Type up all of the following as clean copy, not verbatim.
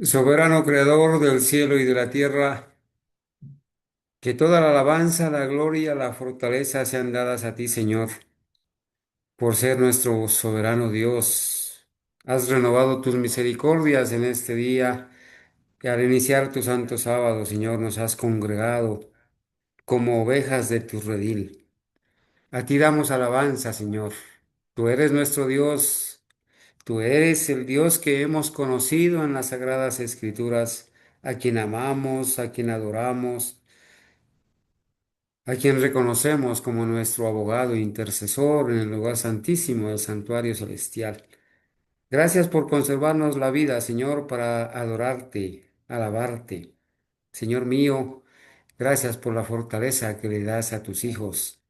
Soberano creador del cielo y de la tierra, que toda la alabanza, la gloria, la fortaleza sean dadas a ti, Señor, por ser nuestro soberano Dios. Has renovado tus misericordias en este día y al iniciar tu santo sábado, Señor, nos has congregado como ovejas de tu redil. A ti damos alabanza, Señor. Tú eres nuestro Dios. Tú eres el Dios que hemos conocido en las sagradas Escrituras, a quien amamos, a quien adoramos, a quien reconocemos como nuestro abogado e intercesor en el lugar santísimo del santuario celestial. Gracias por conservarnos la vida, Señor, para adorarte, alabarte. Señor mío, gracias por la fortaleza que le das a tus hijos,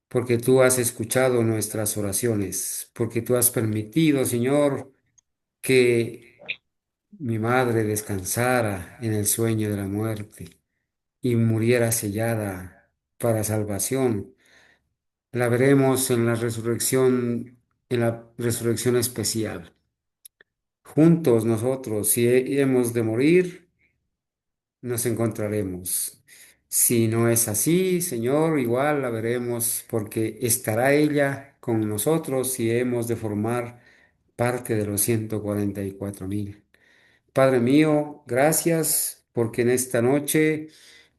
porque tú has escuchado nuestras oraciones, porque tú has permitido, Señor, que mi madre descansara en el sueño de la muerte y muriera sellada para salvación. La veremos en la resurrección especial. Juntos nosotros, si hemos de morir, nos encontraremos. Si no es así, Señor, igual la veremos porque estará ella con nosotros si hemos de formar parte de los 144,000. Padre mío, gracias porque en esta noche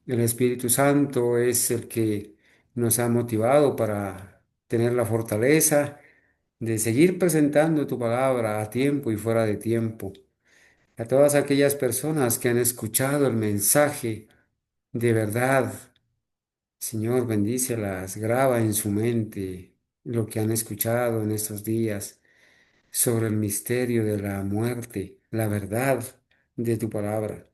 el Espíritu Santo es el que nos ha motivado para tener la fortaleza de seguir presentando tu palabra a tiempo y fuera de tiempo. A todas aquellas personas que han escuchado el mensaje de verdad, Señor, bendícelas, graba en su mente lo que han escuchado en estos días sobre el misterio de la muerte, la verdad de tu palabra.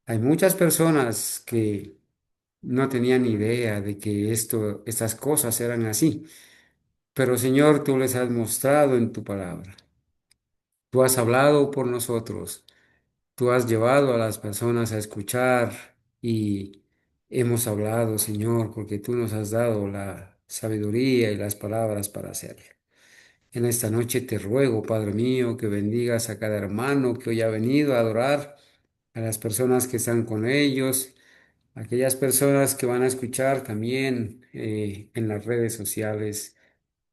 Hay muchas personas que no tenían idea de que estas cosas eran así, pero Señor, tú les has mostrado en tu palabra. Tú has hablado por nosotros. Tú has llevado a las personas a escuchar y hemos hablado, Señor, porque tú nos has dado la sabiduría y las palabras para hacerlo. En esta noche te ruego, Padre mío, que bendigas a cada hermano que hoy ha venido a adorar, a las personas que están con ellos, aquellas personas que van a escuchar también en las redes sociales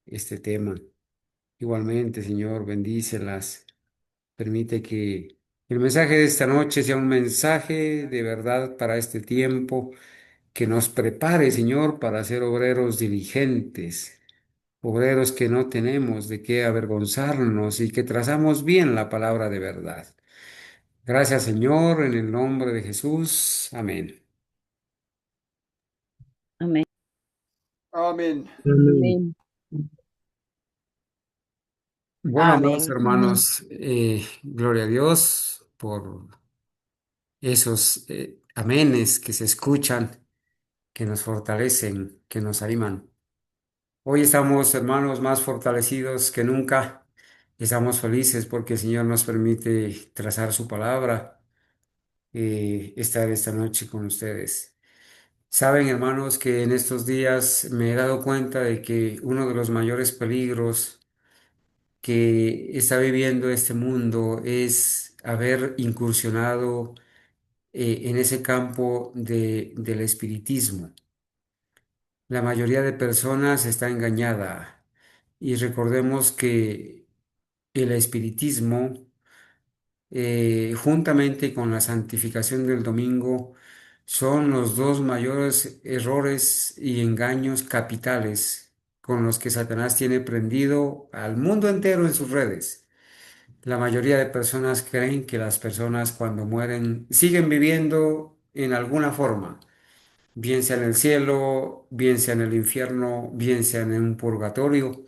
este tema. Igualmente, Señor, bendícelas. Permite que el mensaje de esta noche sea un mensaje de verdad para este tiempo, que nos prepare, Señor, para ser obreros diligentes, obreros que no tenemos de qué avergonzarnos y que trazamos bien la palabra de verdad. Gracias, Señor, en el nombre de Jesús. Amén. Amén. Amén. Amén. Amén. Bueno, amados Amén. hermanos, gloria a Dios por esos amenes que se escuchan, que nos fortalecen, que nos animan. Hoy estamos, hermanos, más fortalecidos que nunca. Estamos felices porque el Señor nos permite trazar su palabra, estar esta noche con ustedes. Saben, hermanos, que en estos días me he dado cuenta de que uno de los mayores peligros que está viviendo este mundo es haber incursionado en ese campo del espiritismo. La mayoría de personas está engañada y recordemos que el espiritismo, juntamente con la santificación del domingo, son los dos mayores errores y engaños capitales con los que Satanás tiene prendido al mundo entero en sus redes. La mayoría de personas creen que las personas cuando mueren siguen viviendo en alguna forma, bien sea en el cielo, bien sea en el infierno, bien sea en un purgatorio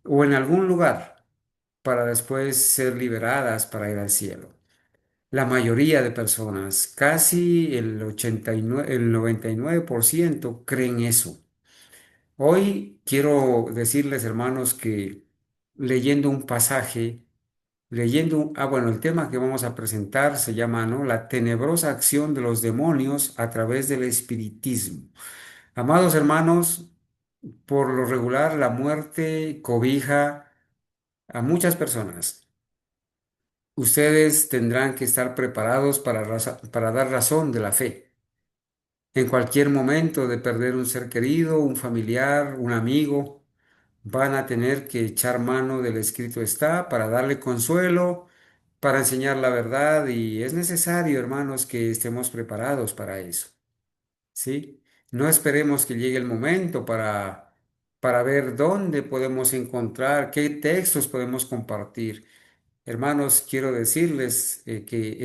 o en algún lugar para después ser liberadas para ir al cielo. La mayoría de personas, casi el 89, el 99% creen eso. Hoy quiero decirles, hermanos, que leyendo un pasaje, bueno, el tema que vamos a presentar se llama, ¿no? La tenebrosa acción de los demonios a través del espiritismo. Amados hermanos, por lo regular la muerte cobija a muchas personas. ustedes tendrán que estar preparados para dar razón de la fe. En cualquier momento de perder un ser querido, un familiar, un amigo, van a tener que echar mano del escrito está para darle consuelo, para enseñar la verdad y es necesario, hermanos, que estemos preparados para eso. ¿Sí? No esperemos que llegue el momento para ver dónde podemos encontrar, qué textos podemos compartir. Hermanos, quiero decirles que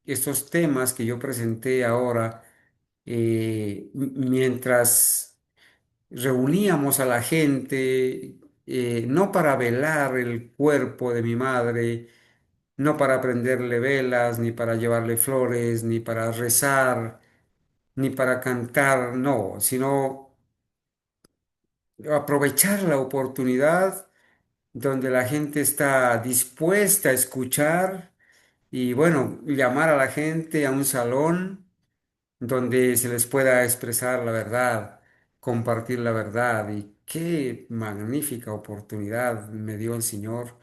estos temas que yo presenté ahora, mientras reuníamos a la gente, no para velar el cuerpo de mi madre, no para prenderle velas, ni para llevarle flores, ni para rezar, ni para cantar, no, sino aprovechar la oportunidad donde la gente está dispuesta a escuchar y bueno, llamar a la gente a un salón donde se les pueda expresar la verdad, compartir la verdad y qué magnífica oportunidad me dio el Señor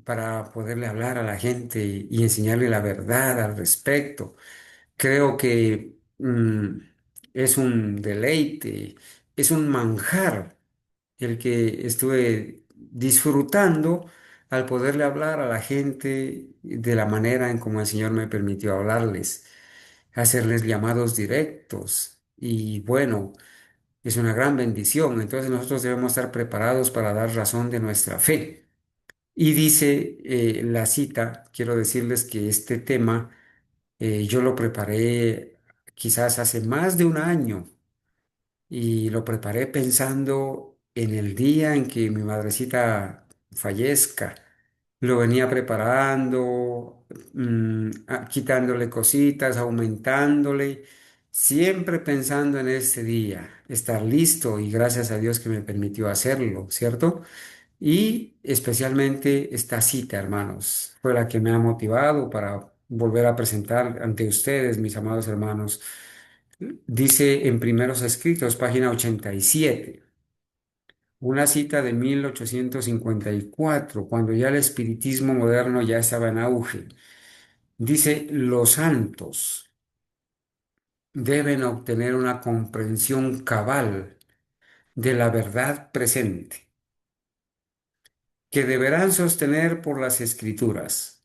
para poderle hablar a la gente y enseñarle la verdad al respecto. Creo que es un deleite, es un manjar el que estuve disfrutando al poderle hablar a la gente de la manera en como el Señor me permitió hablarles, hacerles llamados directos. Y bueno, es una gran bendición. Entonces nosotros debemos estar preparados para dar razón de nuestra fe. Y dice la cita, quiero decirles que este tema yo lo preparé quizás hace más de un año y lo preparé pensando en el día en que mi madrecita fallezca. Lo venía preparando, quitándole cositas, aumentándole, siempre pensando en ese día, estar listo y gracias a Dios que me permitió hacerlo, ¿cierto? Y especialmente esta cita, hermanos, fue la que me ha motivado para volver a presentar ante ustedes, mis amados hermanos. Dice en Primeros Escritos, página 87, una cita de 1854, cuando ya el espiritismo moderno ya estaba en auge. Dice, los santos deben obtener una comprensión cabal de la verdad presente, que deberán sostener por las escrituras.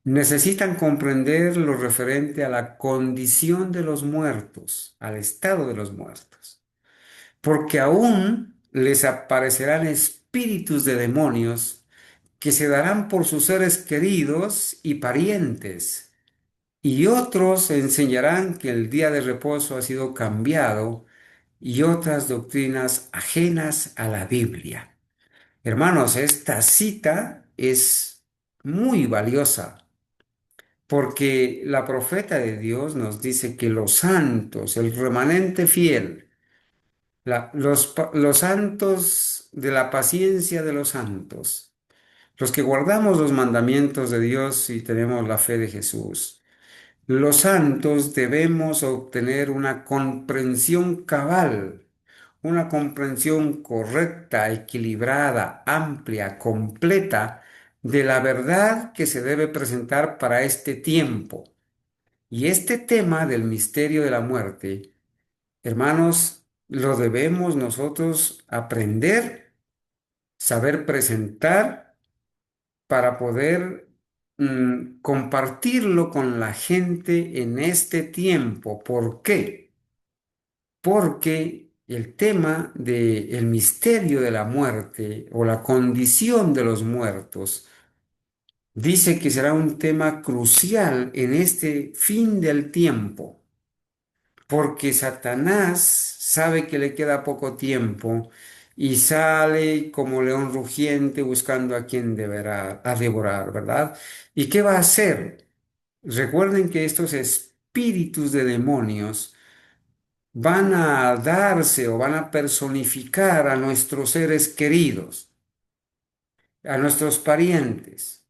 Necesitan comprender lo referente a la condición de los muertos, al estado de los muertos, porque aún les aparecerán espíritus de demonios que se darán por sus seres queridos y parientes, y otros enseñarán que el día de reposo ha sido cambiado y otras doctrinas ajenas a la Biblia. Hermanos, esta cita es muy valiosa porque la profeta de Dios nos dice que los santos, el remanente fiel, los santos de la paciencia de los santos, los que guardamos los mandamientos de Dios y tenemos la fe de Jesús, los santos debemos obtener una comprensión cabal, una comprensión correcta, equilibrada, amplia, completa de la verdad que se debe presentar para este tiempo. Y este tema del misterio de la muerte, hermanos, lo debemos nosotros aprender, saber presentar para poder compartirlo con la gente en este tiempo. ¿Por qué? Porque el tema del misterio de la muerte o la condición de los muertos dice que será un tema crucial en este fin del tiempo, porque Satanás sabe que le queda poco tiempo y sale como león rugiente buscando a quien deberá a devorar, ¿verdad? ¿Y qué va a hacer? Recuerden que estos espíritus de demonios van a darse o van a personificar a nuestros seres queridos, a nuestros parientes,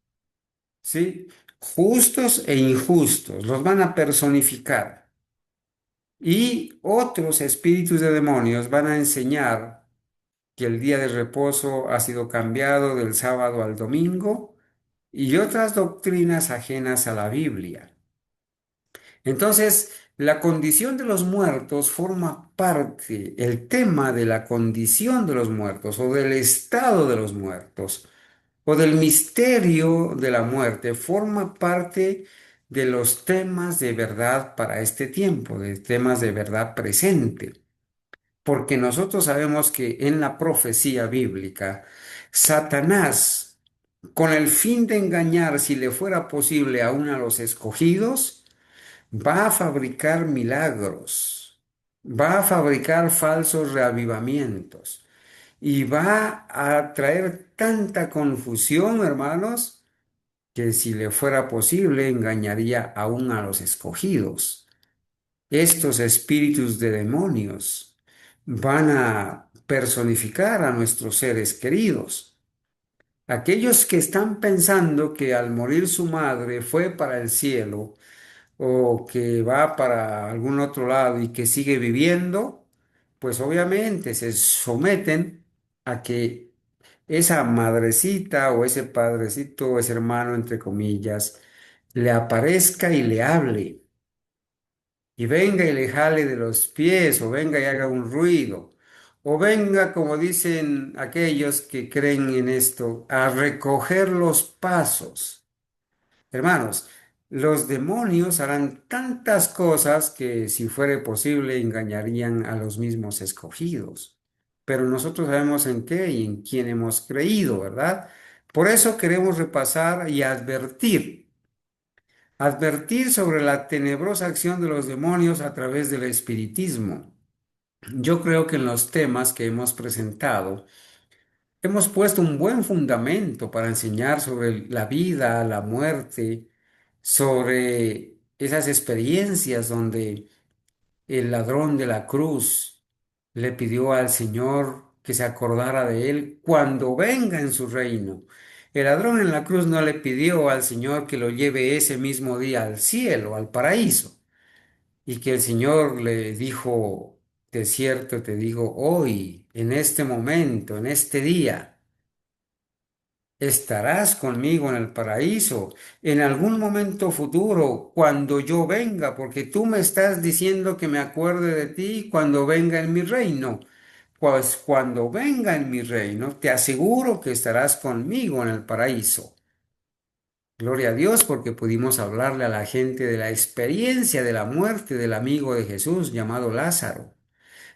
¿sí? Justos e injustos, los van a personificar. Y otros espíritus de demonios van a enseñar que el día de reposo ha sido cambiado del sábado al domingo y otras doctrinas ajenas a la Biblia. Entonces, la condición de los muertos forma parte, el tema de la condición de los muertos o del estado de los muertos o del misterio de la muerte forma parte de los temas de verdad para este tiempo, de temas de verdad presente. Porque nosotros sabemos que en la profecía bíblica, Satanás, con el fin de engañar, si le fuera posible, aún a los escogidos, va a fabricar milagros, va a fabricar falsos reavivamientos y va a traer tanta confusión, hermanos, que si le fuera posible, engañaría aún a los escogidos. Estos espíritus de demonios van a personificar a nuestros seres queridos. Aquellos que están pensando que al morir su madre fue para el cielo o que va para algún otro lado y que sigue viviendo, pues obviamente se someten a que esa madrecita o ese padrecito o ese hermano, entre comillas, le aparezca y le hable y venga y le jale de los pies, o venga y haga un ruido, o venga, como dicen aquellos que creen en esto, a recoger los pasos. Hermanos, los demonios harán tantas cosas que, si fuere posible, engañarían a los mismos escogidos. Pero nosotros sabemos en qué y en quién hemos creído, ¿verdad? Por eso queremos repasar y advertir sobre la tenebrosa acción de los demonios a través del espiritismo. Yo creo que en los temas que hemos presentado hemos puesto un buen fundamento para enseñar sobre la vida, la muerte, sobre esas experiencias donde el ladrón de la cruz le pidió al Señor que se acordara de él cuando venga en su reino. El ladrón en la cruz no le pidió al Señor que lo lleve ese mismo día al cielo, al paraíso, y que el Señor le dijo, de cierto te digo, hoy, en este momento, en este día, estarás conmigo en el paraíso en algún momento futuro, cuando yo venga, porque tú me estás diciendo que me acuerde de ti cuando venga en mi reino. Pues cuando venga en mi reino, te aseguro que estarás conmigo en el paraíso. Gloria a Dios porque pudimos hablarle a la gente de la experiencia de la muerte del amigo de Jesús llamado Lázaro,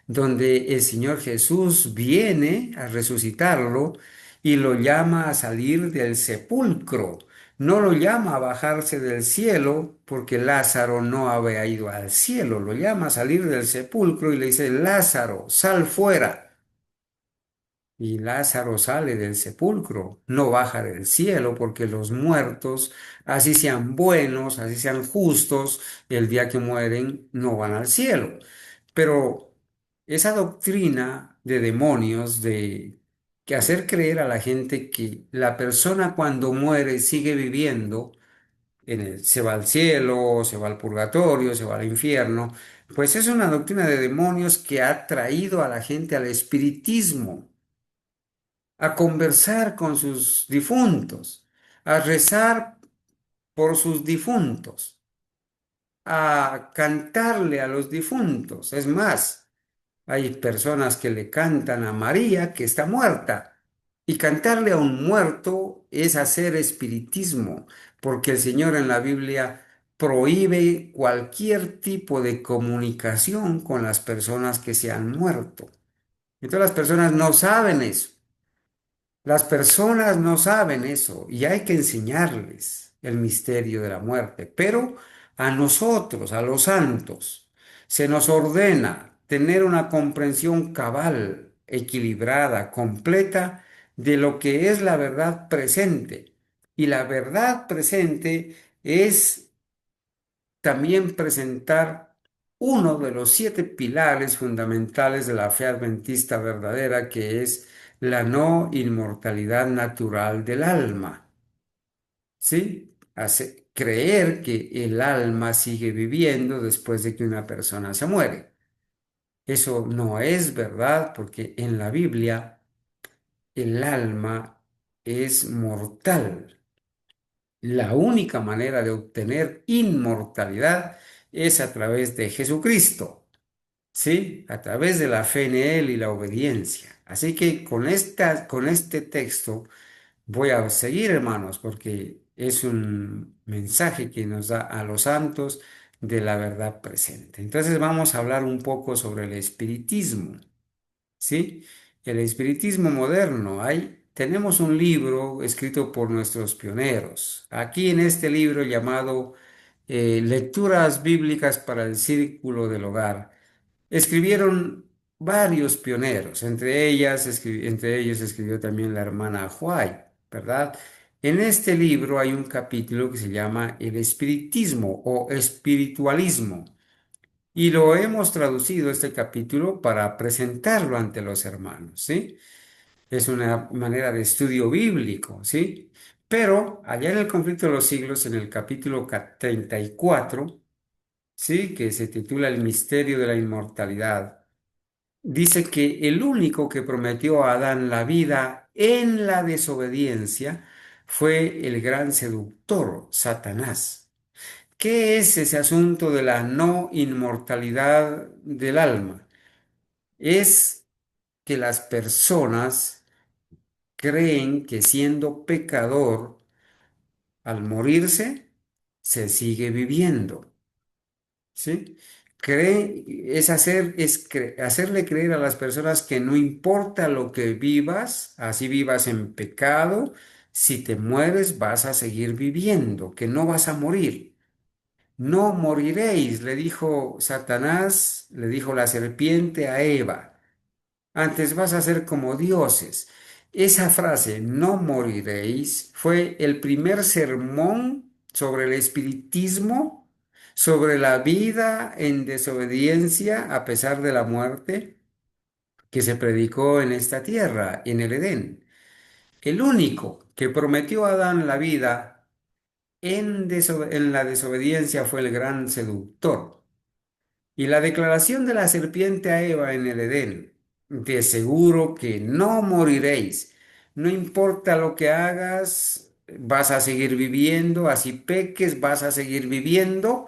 donde el Señor Jesús viene a resucitarlo y lo llama a salir del sepulcro. No lo llama a bajarse del cielo porque Lázaro no había ido al cielo, lo llama a salir del sepulcro y le dice, Lázaro, sal fuera. Y Lázaro sale del sepulcro, no baja del cielo, porque los muertos, así sean buenos, así sean justos, el día que mueren no van al cielo. Pero esa doctrina de demonios, de que hacer creer a la gente que la persona cuando muere sigue viviendo, se va al cielo, se va al purgatorio, se va al infierno, pues es una doctrina de demonios que ha traído a la gente al espiritismo, a conversar con sus difuntos, a rezar por sus difuntos, a cantarle a los difuntos. Es más, hay personas que le cantan a María que está muerta. Y cantarle a un muerto es hacer espiritismo, porque el Señor en la Biblia prohíbe cualquier tipo de comunicación con las personas que se han muerto. Entonces las personas no saben eso. Las personas no saben eso y hay que enseñarles el misterio de la muerte, pero a nosotros, a los santos, se nos ordena tener una comprensión cabal, equilibrada, completa de lo que es la verdad presente. Y la verdad presente es también presentar uno de los 7 pilares fundamentales de la fe adventista verdadera, que es la no inmortalidad natural del alma. ¿Sí? Hace creer que el alma sigue viviendo después de que una persona se muere. Eso no es verdad porque en la Biblia el alma es mortal. la única manera de obtener inmortalidad es a través de Jesucristo, ¿sí? A través de la fe en Él y la obediencia. Así que con este texto voy a seguir, hermanos, porque es un mensaje que nos da a los santos de la verdad presente. Entonces vamos a hablar un poco sobre el espiritismo. ¿Sí? El espiritismo moderno. Tenemos un libro escrito por nuestros pioneros. Aquí en este libro llamado Lecturas Bíblicas para el Círculo del Hogar, escribieron varios pioneros. Entre ellos escribió también la hermana White, ¿verdad? En este libro hay un capítulo que se llama El espiritismo o espiritualismo. Y lo hemos traducido este capítulo para presentarlo ante los hermanos, ¿sí? Es una manera de estudio bíblico, ¿sí? Pero allá en el conflicto de los siglos, en el capítulo 34, ¿sí? Que se titula El misterio de la inmortalidad, dice que el único que prometió a Adán la vida en la desobediencia fue el gran seductor, Satanás. ¿Qué es ese asunto de la no inmortalidad del alma? Es que las personas creen que siendo pecador, al morirse, se sigue viviendo, ¿sí? Hacerle creer a las personas que no importa lo que vivas, así vivas en pecado, si te mueres vas a seguir viviendo, que no vas a morir. No moriréis, le dijo Satanás, le dijo la serpiente a Eva. Antes vas a ser como dioses. Esa frase, no moriréis, fue el primer sermón sobre el espiritismo, sobre la vida en desobediencia a pesar de la muerte que se predicó en esta tierra, en el Edén. El único que prometió a Adán la vida en la desobediencia fue el gran seductor. Y la declaración de la serpiente a Eva en el Edén, de seguro que no moriréis, no importa lo que hagas, vas a seguir viviendo, así peques, vas a seguir viviendo,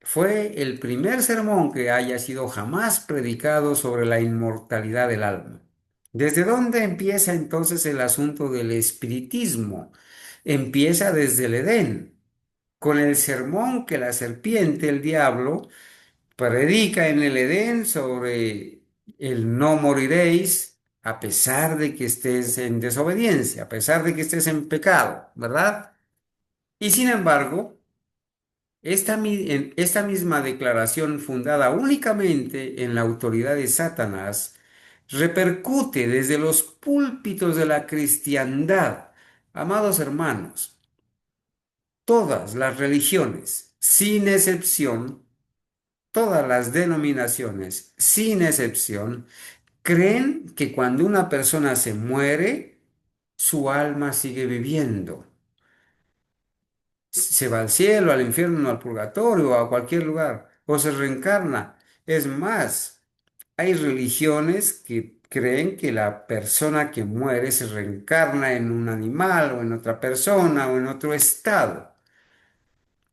fue el primer sermón que haya sido jamás predicado sobre la inmortalidad del alma. ¿Desde dónde empieza entonces el asunto del espiritismo? Empieza desde el Edén, con el sermón que la serpiente, el diablo, predica en el Edén sobre el no moriréis a pesar de que estés en desobediencia, a pesar de que estés en pecado, ¿verdad? Y sin embargo, esta misma declaración fundada únicamente en la autoridad de Satanás repercute desde los púlpitos de la cristiandad. Amados hermanos, todas las religiones, sin excepción, todas las denominaciones, sin excepción, creen que cuando una persona se muere, su alma sigue viviendo. Se va al cielo, al infierno, al purgatorio, a cualquier lugar, o se reencarna. Es más, hay religiones que creen que la persona que muere se reencarna en un animal o en otra persona o en otro estado.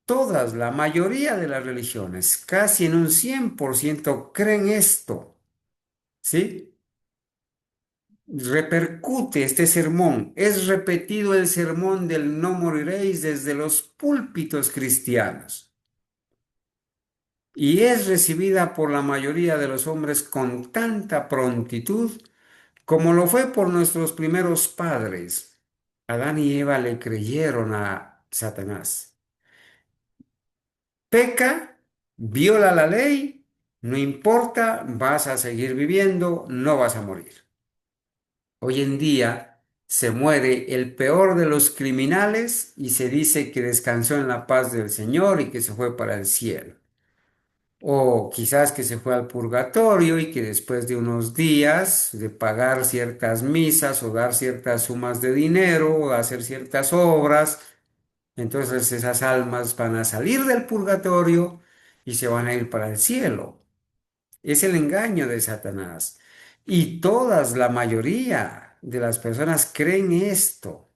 Todas, la mayoría de las religiones, casi en un 100% creen esto, ¿sí? Repercute este sermón, es repetido el sermón del no moriréis desde los púlpitos cristianos y es recibida por la mayoría de los hombres con tanta prontitud como lo fue por nuestros primeros padres. Adán y Eva le creyeron a Satanás. Peca, viola la ley, no importa, vas a seguir viviendo, no vas a morir. Hoy en día se muere el peor de los criminales y se dice que descansó en la paz del Señor y que se fue para el cielo. O quizás que se fue al purgatorio y que después de unos días de pagar ciertas misas o dar ciertas sumas de dinero o hacer ciertas obras, entonces esas almas van a salir del purgatorio y se van a ir para el cielo. Es el engaño de Satanás. Y la mayoría de las personas creen esto.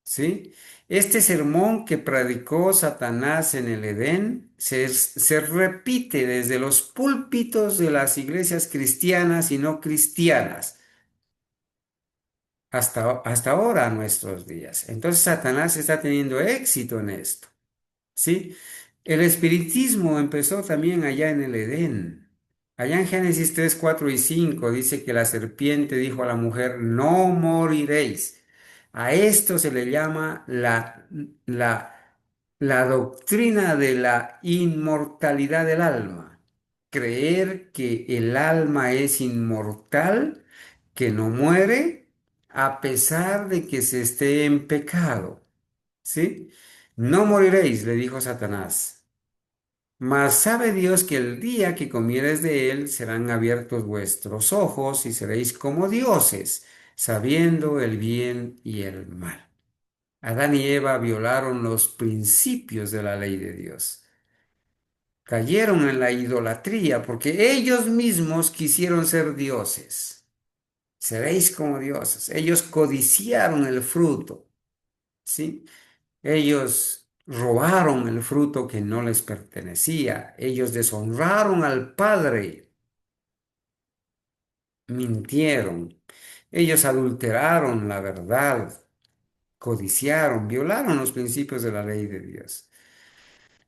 ¿sí? Este sermón que predicó Satanás en el Edén se repite desde los púlpitos de las iglesias cristianas y no cristianas hasta ahora, a nuestros días. Entonces Satanás está teniendo éxito en esto. ¿Sí? El espiritismo empezó también allá en el Edén. Allá en Génesis 3, 4 y 5 dice que la serpiente dijo a la mujer, no moriréis. A esto se le llama la, la doctrina de la inmortalidad del alma. Creer que el alma es inmortal, que no muere, a pesar de que se esté en pecado. ¿Sí? No moriréis, le dijo Satanás. Mas sabe Dios que el día que comieres de él serán abiertos vuestros ojos y seréis como dioses, sabiendo el bien y el mal. Adán y Eva violaron los principios de la ley de Dios. Cayeron en la idolatría porque ellos mismos quisieron ser dioses. Seréis como dioses. Ellos codiciaron el fruto, ¿sí? Ellos robaron el fruto que no les pertenecía. Ellos deshonraron al Padre, mintieron. Ellos adulteraron la verdad, codiciaron, violaron los principios de la ley de Dios.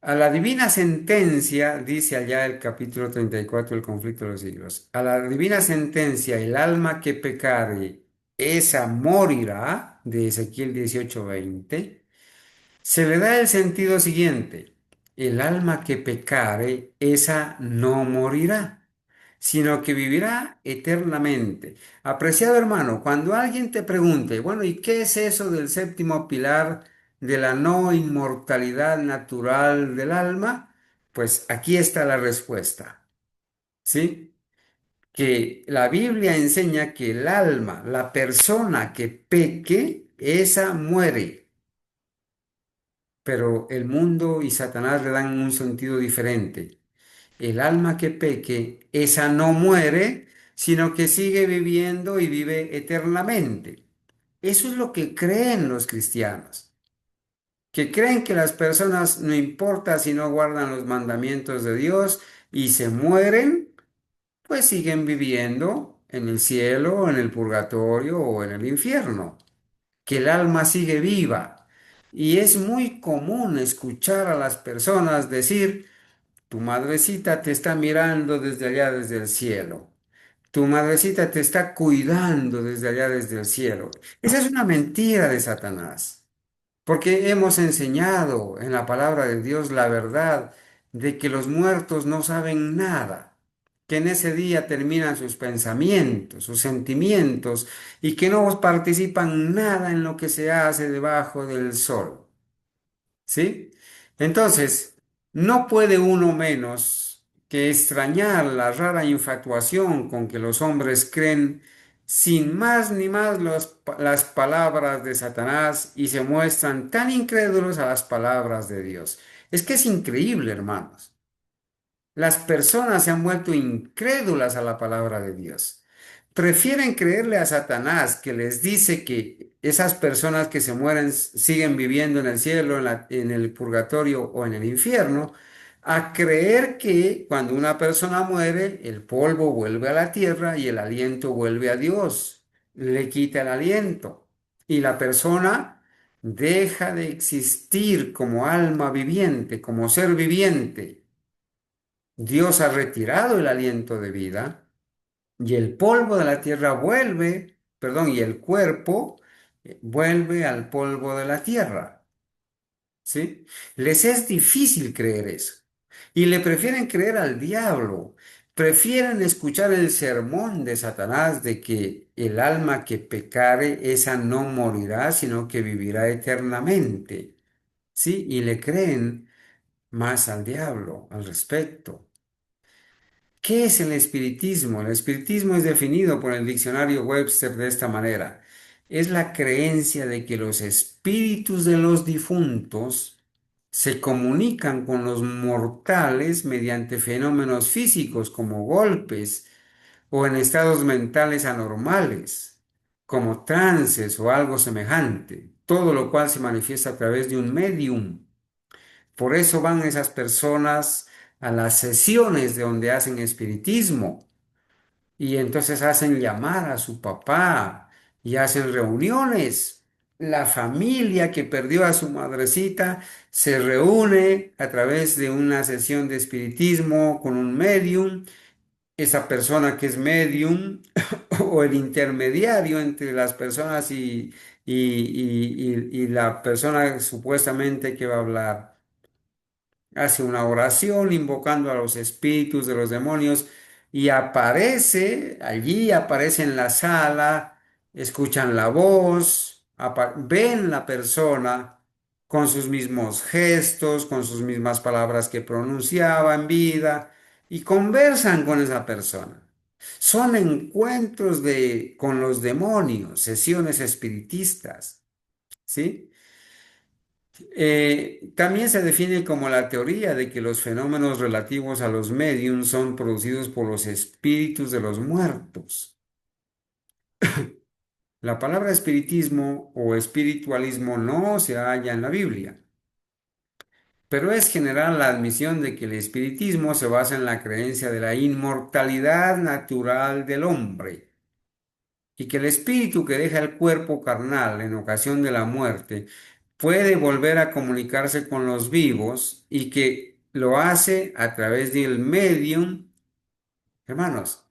A la divina sentencia, dice allá el capítulo 34 del conflicto de los siglos, a la divina sentencia, el alma que pecare, esa morirá, de Ezequiel 18:20. Se le da el sentido siguiente: el alma que pecare, esa no morirá, sino que vivirá eternamente. Apreciado hermano, cuando alguien te pregunte, bueno, ¿y qué es eso del séptimo pilar de la no inmortalidad natural del alma? Pues aquí está la respuesta, ¿sí? Que la Biblia enseña que el alma, la persona que peque, esa muere. Pero el mundo y Satanás le dan un sentido diferente. El alma que peque, esa no muere, sino que sigue viviendo y vive eternamente. Eso es lo que creen los cristianos, que creen que las personas, no importa si no guardan los mandamientos de Dios y se mueren, pues siguen viviendo en el cielo, en el purgatorio o en el infierno, que el alma sigue viva. Y es muy común escuchar a las personas decir, tu madrecita te está mirando desde allá, desde el cielo. Tu madrecita te está cuidando desde allá, desde el cielo. Esa es una mentira de Satanás. Porque hemos enseñado en la palabra de Dios la verdad de que los muertos no saben nada, que en ese día terminan sus pensamientos, sus sentimientos y que no participan nada en lo que se hace debajo del sol. ¿Sí? Entonces, no puede uno menos que extrañar la rara infatuación con que los hombres creen sin más ni más las palabras de Satanás y se muestran tan incrédulos a las palabras de Dios. Es que es increíble, hermanos. Las personas se han vuelto incrédulas a la palabra de Dios. Prefieren creerle a Satanás, que les dice que esas personas que se mueren siguen viviendo en el cielo, en el purgatorio o en el infierno, a creer que cuando una persona muere, el polvo vuelve a la tierra y el aliento vuelve a Dios. Le quita el aliento y la persona deja de existir como alma viviente, como ser viviente. Dios ha retirado el aliento de vida y el polvo de la tierra vuelve, perdón, y el cuerpo vuelve al polvo de la tierra, ¿sí? Les es difícil creer eso y le prefieren creer al diablo. Prefieren escuchar el sermón de Satanás de que el alma que pecare, esa no morirá, sino que vivirá eternamente, ¿sí? Y le creen más al diablo al respecto. ¿Qué es el espiritismo? El espiritismo es definido por el diccionario Webster de esta manera: es la creencia de que los espíritus de los difuntos se comunican con los mortales mediante fenómenos físicos como golpes o en estados mentales anormales, como trances o algo semejante. todo lo cual se manifiesta a través de un medium. Por eso van esas personas a las sesiones de donde hacen espiritismo y entonces hacen llamar a su papá y hacen reuniones. La familia que perdió a su madrecita se reúne a través de una sesión de espiritismo con un medium. Esa persona que es medium o el intermediario entre las personas y la persona supuestamente que va a hablar hace una oración invocando a los espíritus de los demonios y aparece allí, aparece en la sala, escuchan la voz, ven la persona con sus mismos gestos, con sus mismas palabras que pronunciaba en vida y conversan con esa persona. Son encuentros con los demonios, sesiones espiritistas, ¿sí? También se define como la teoría de que los fenómenos relativos a los mediums son producidos por los espíritus de los muertos. La palabra espiritismo o espiritualismo no se halla en la Biblia, pero es general la admisión de que el espiritismo se basa en la creencia de la inmortalidad natural del hombre y que el espíritu que deja el cuerpo carnal en ocasión de la muerte puede volver a comunicarse con los vivos y que lo hace a través del medium. Hermanos,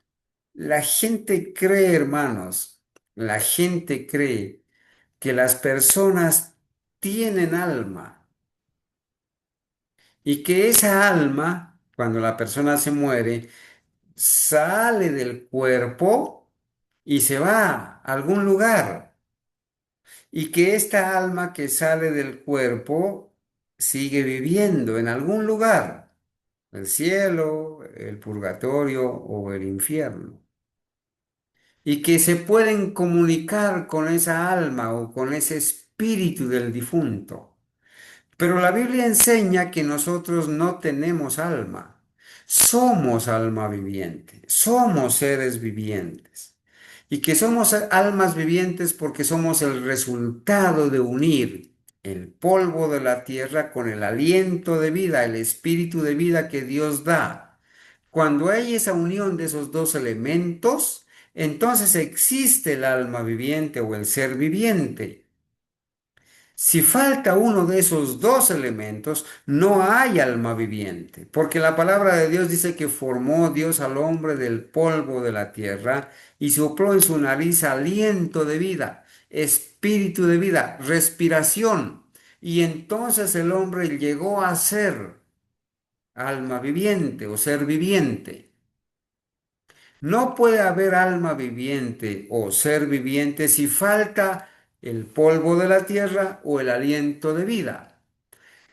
la gente cree, hermanos, la gente cree que las personas tienen alma y que esa alma, cuando la persona se muere, sale del cuerpo y se va a algún lugar. Y que esta alma que sale del cuerpo sigue viviendo en algún lugar, el cielo, el purgatorio o el infierno, y que se pueden comunicar con esa alma o con ese espíritu del difunto. Pero la Biblia enseña que nosotros no tenemos alma, somos alma viviente, somos seres vivientes. Y que somos almas vivientes porque somos el resultado de unir el polvo de la tierra con el aliento de vida, el espíritu de vida que Dios da. Cuando hay esa unión de esos dos elementos, entonces existe el alma viviente o el ser viviente. Si falta uno de esos dos elementos, no hay alma viviente, porque la palabra de Dios dice que formó Dios al hombre del polvo de la tierra y sopló en su nariz aliento de vida, espíritu de vida, respiración. Y entonces el hombre llegó a ser alma viviente o ser viviente. No puede haber alma viviente o ser viviente si falta el polvo de la tierra o el aliento de vida.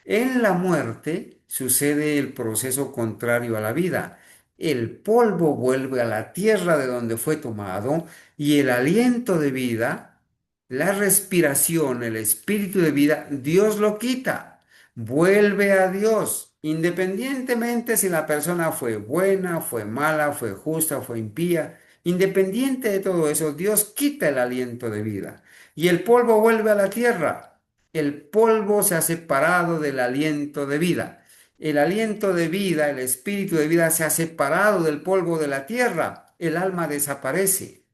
En la muerte sucede el proceso contrario a la vida. El polvo vuelve a la tierra de donde fue tomado y el aliento de vida, la respiración, el espíritu de vida, Dios lo quita. Vuelve a Dios, independientemente si la persona fue buena, fue mala, fue justa, fue impía. Independiente de todo eso, Dios quita el aliento de vida y el polvo vuelve a la tierra. El polvo se ha separado del aliento de vida. El aliento de vida, el espíritu de vida se ha separado del polvo de la tierra. El alma desaparece.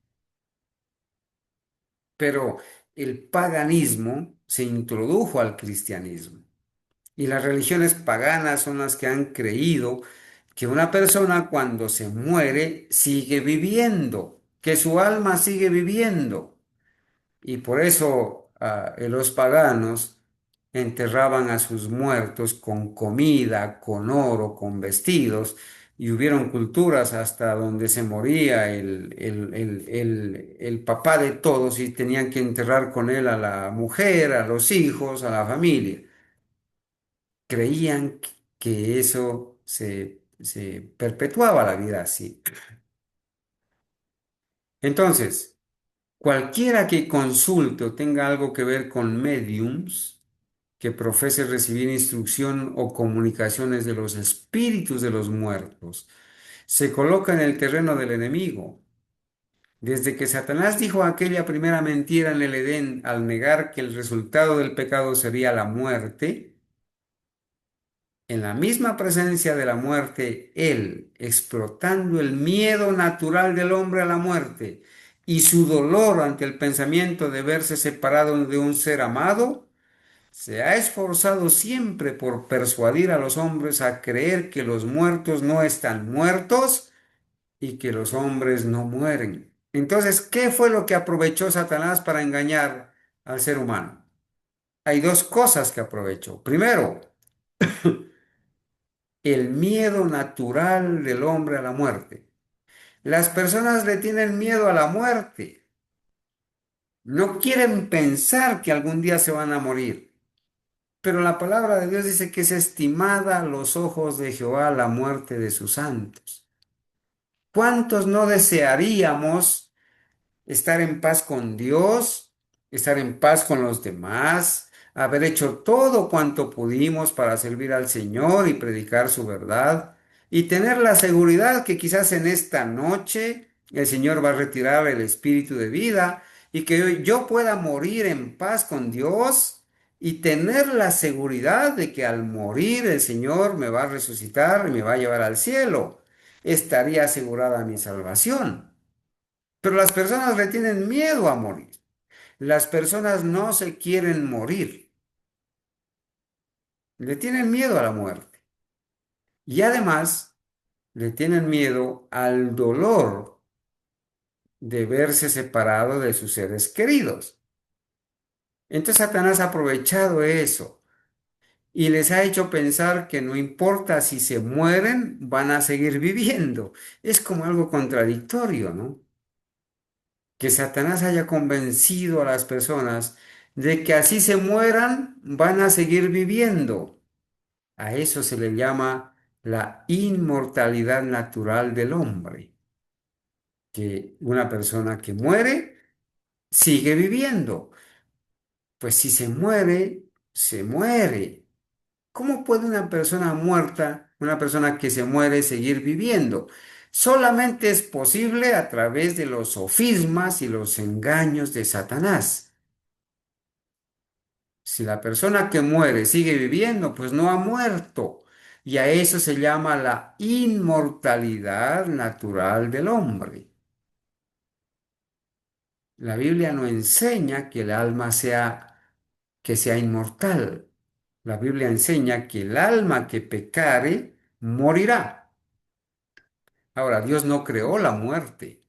Pero el paganismo se introdujo al cristianismo. Y las religiones paganas son las que han creído que una persona cuando se muere sigue viviendo, que su alma sigue viviendo. Y por eso los paganos enterraban a sus muertos con comida, con oro, con vestidos, y hubieron culturas hasta donde se moría el papá de todos y tenían que enterrar con él a la mujer, a los hijos, a la familia. Creían que eso se perpetuaba la vida así. Entonces, cualquiera que consulte o tenga algo que ver con mediums, que profese recibir instrucción o comunicaciones de los espíritus de los muertos, se coloca en el terreno del enemigo. Desde que Satanás dijo aquella primera mentira en el Edén al negar que el resultado del pecado sería la muerte, en la misma presencia de la muerte, él, explotando el miedo natural del hombre a la muerte y su dolor ante el pensamiento de verse separado de un ser amado, se ha esforzado siempre por persuadir a los hombres a creer que los muertos no están muertos y que los hombres no mueren. Entonces, ¿qué fue lo que aprovechó Satanás para engañar al ser humano? Hay dos cosas que aprovechó. Primero, el miedo natural del hombre a la muerte. Las personas le tienen miedo a la muerte. No quieren pensar que algún día se van a morir. Pero la palabra de Dios dice que es estimada a los ojos de Jehová la muerte de sus santos. ¿Cuántos no desearíamos estar en paz con Dios, estar en paz con los demás, haber hecho todo cuanto pudimos para servir al Señor y predicar su verdad, y tener la seguridad que quizás en esta noche el Señor va a retirar el espíritu de vida y que yo pueda morir en paz con Dios y tener la seguridad de que al morir el Señor me va a resucitar y me va a llevar al cielo? Estaría asegurada mi salvación. Pero las personas le tienen miedo a morir. Las personas no se quieren morir. Le tienen miedo a la muerte. Y además le tienen miedo al dolor de verse separado de sus seres queridos. Entonces Satanás ha aprovechado eso y les ha hecho pensar que no importa si se mueren, van a seguir viviendo. Es como algo contradictorio, ¿no? Que Satanás haya convencido a las personas de que así se mueran, van a seguir viviendo. A eso se le llama la inmortalidad natural del hombre, que una persona que muere sigue viviendo. Pues si se muere, se muere. ¿Cómo puede una persona muerta, una persona que se muere, seguir viviendo? Solamente es posible a través de los sofismas y los engaños de Satanás. Si la persona que muere sigue viviendo, pues no ha muerto. Y a eso se llama la inmortalidad natural del hombre. La Biblia no enseña que el alma que sea inmortal. La Biblia enseña que el alma que pecare morirá. Ahora, Dios no creó la muerte.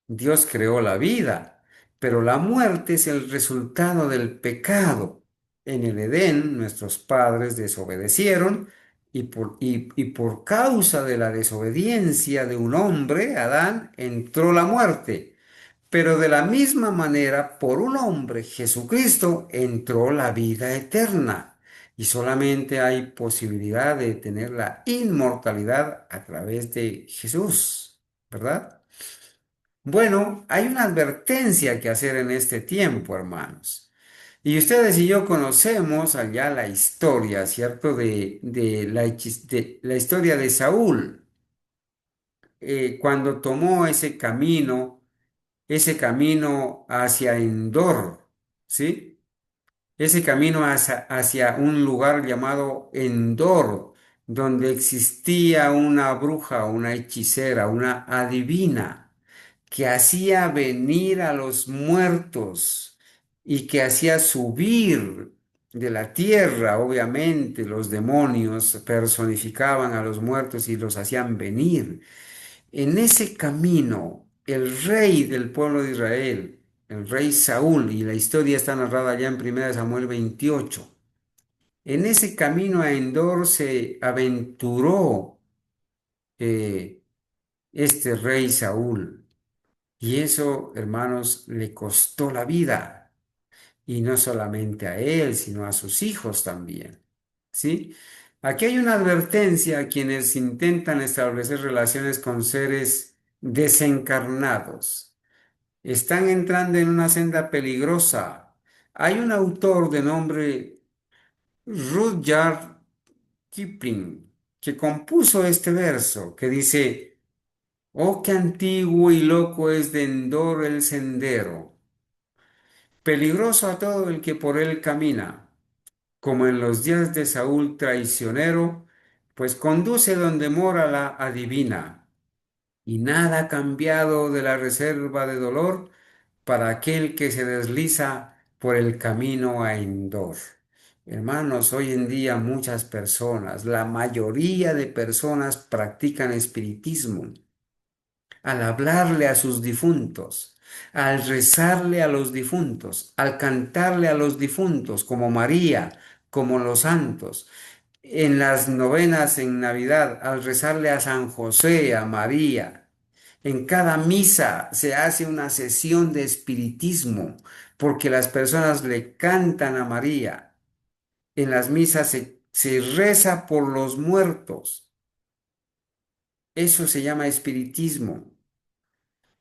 Dios creó la vida, pero la muerte es el resultado del pecado. En el Edén, nuestros padres desobedecieron y por causa de la desobediencia de un hombre, Adán, entró la muerte. Pero de la misma manera, por un hombre, Jesucristo, entró la vida eterna. Y solamente hay posibilidad de tener la inmortalidad a través de Jesús, ¿verdad? Bueno, hay una advertencia que hacer en este tiempo, hermanos. Y ustedes y yo conocemos allá la historia, ¿cierto? De la historia de Saúl, cuando tomó ese camino hacia Endor, ¿sí? Ese camino hacia un lugar llamado Endor, donde existía una bruja, una hechicera, una adivina que hacía venir a los muertos y que hacía subir de la tierra, obviamente, los demonios personificaban a los muertos y los hacían venir. En ese camino, el rey del pueblo de Israel, el rey Saúl, y la historia está narrada ya en 1 Samuel 28, en ese camino a Endor se aventuró eh, este rey Saúl. Y eso, hermanos, le costó la vida. Y no solamente a él, sino a sus hijos también. ¿Sí? Aquí hay una advertencia a quienes intentan establecer relaciones con seres desencarnados. Están entrando en una senda peligrosa. Hay un autor de nombre Rudyard Kipling que compuso este verso que dice: Oh, qué antiguo y loco es de Endor el sendero, peligroso a todo el que por él camina, como en los días de Saúl traicionero, pues conduce donde mora la adivina, y nada ha cambiado de la reserva de dolor para aquel que se desliza por el camino a Endor. Hermanos, hoy en día muchas personas, la mayoría de personas practican espiritismo al hablarle a sus difuntos, al rezarle a los difuntos, al cantarle a los difuntos, como María, como los santos. En las novenas en Navidad, al rezarle a San José, a María. En cada misa se hace una sesión de espiritismo, porque las personas le cantan a María. En las misas se reza por los muertos. Eso se llama espiritismo.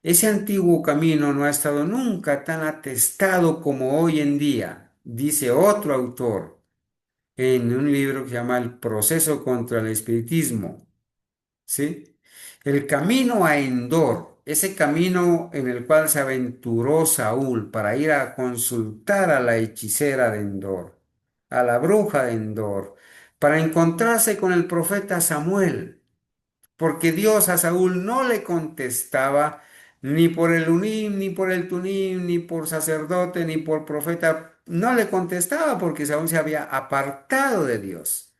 Ese antiguo camino no ha estado nunca tan atestado como hoy en día, dice otro autor en un libro que se llama El proceso contra el espiritismo, ¿sí? El camino a Endor, ese camino en el cual se aventuró Saúl para ir a consultar a la hechicera de Endor, a la bruja de Endor, para encontrarse con el profeta Samuel, porque Dios a Saúl no le contestaba ni por el Unim, ni por el Tunim, ni por sacerdote, ni por profeta, no le contestaba porque Saúl se había apartado de Dios.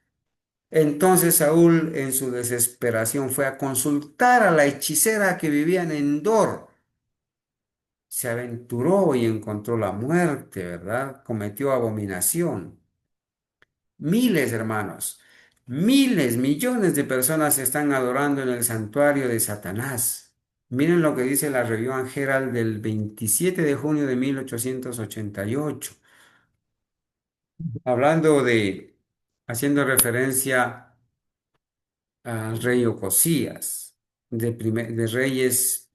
Entonces Saúl en su desesperación fue a consultar a la hechicera que vivía en Endor. Se aventuró y encontró la muerte, ¿verdad? Cometió abominación. Miles, hermanos, miles, millones de personas están adorando en el santuario de Satanás. Miren lo que dice la Review Herald del 27 de junio de 1888, hablando haciendo referencia al rey Ocosías, de Reyes,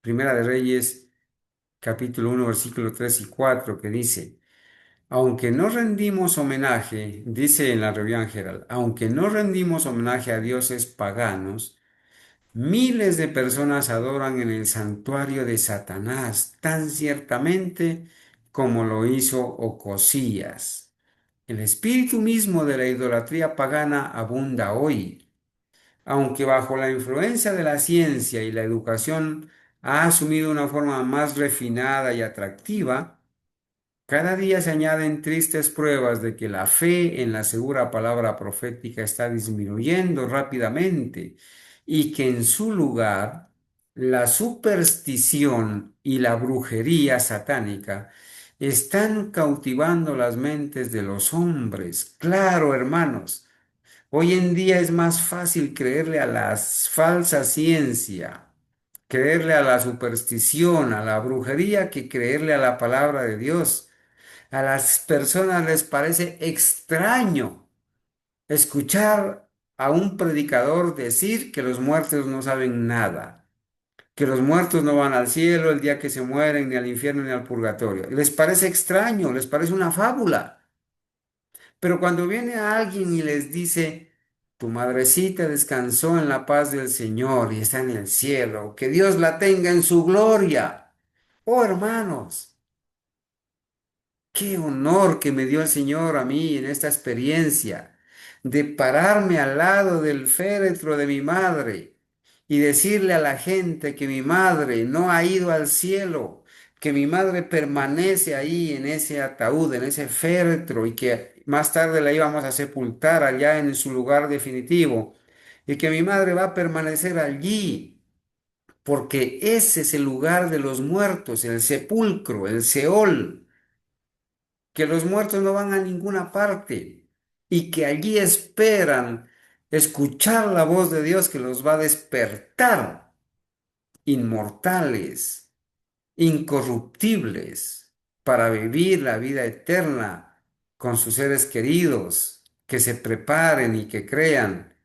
Primera de Reyes, capítulo 1, versículo 3 y 4, que dice: aunque no rendimos homenaje, dice en la Review Herald, aunque no rendimos homenaje a dioses paganos, miles de personas adoran en el santuario de Satanás tan ciertamente como lo hizo Ocosías. El espíritu mismo de la idolatría pagana abunda hoy, aunque bajo la influencia de la ciencia y la educación ha asumido una forma más refinada y atractiva. Cada día se añaden tristes pruebas de que la fe en la segura palabra profética está disminuyendo rápidamente y que en su lugar la superstición y la brujería satánica están cautivando las mentes de los hombres. Claro, hermanos, hoy en día es más fácil creerle a la falsa ciencia, creerle a la superstición, a la brujería, que creerle a la palabra de Dios. A las personas les parece extraño escuchar a un predicador decir que los muertos no saben nada, que los muertos no van al cielo el día que se mueren, ni al infierno, ni al purgatorio. Les parece extraño, les parece una fábula. Pero cuando viene alguien y les dice: tu madrecita descansó en la paz del Señor y está en el cielo, que Dios la tenga en su gloria. Oh, hermanos. Qué honor que me dio el Señor a mí en esta experiencia de pararme al lado del féretro de mi madre y decirle a la gente que mi madre no ha ido al cielo, que mi madre permanece ahí en ese ataúd, en ese féretro, y que más tarde la íbamos a sepultar allá en su lugar definitivo, y que mi madre va a permanecer allí, porque ese es el lugar de los muertos, el sepulcro, el Seol, que los muertos no van a ninguna parte y que allí esperan escuchar la voz de Dios que los va a despertar inmortales, incorruptibles, para vivir la vida eterna con sus seres queridos, que se preparen y que crean,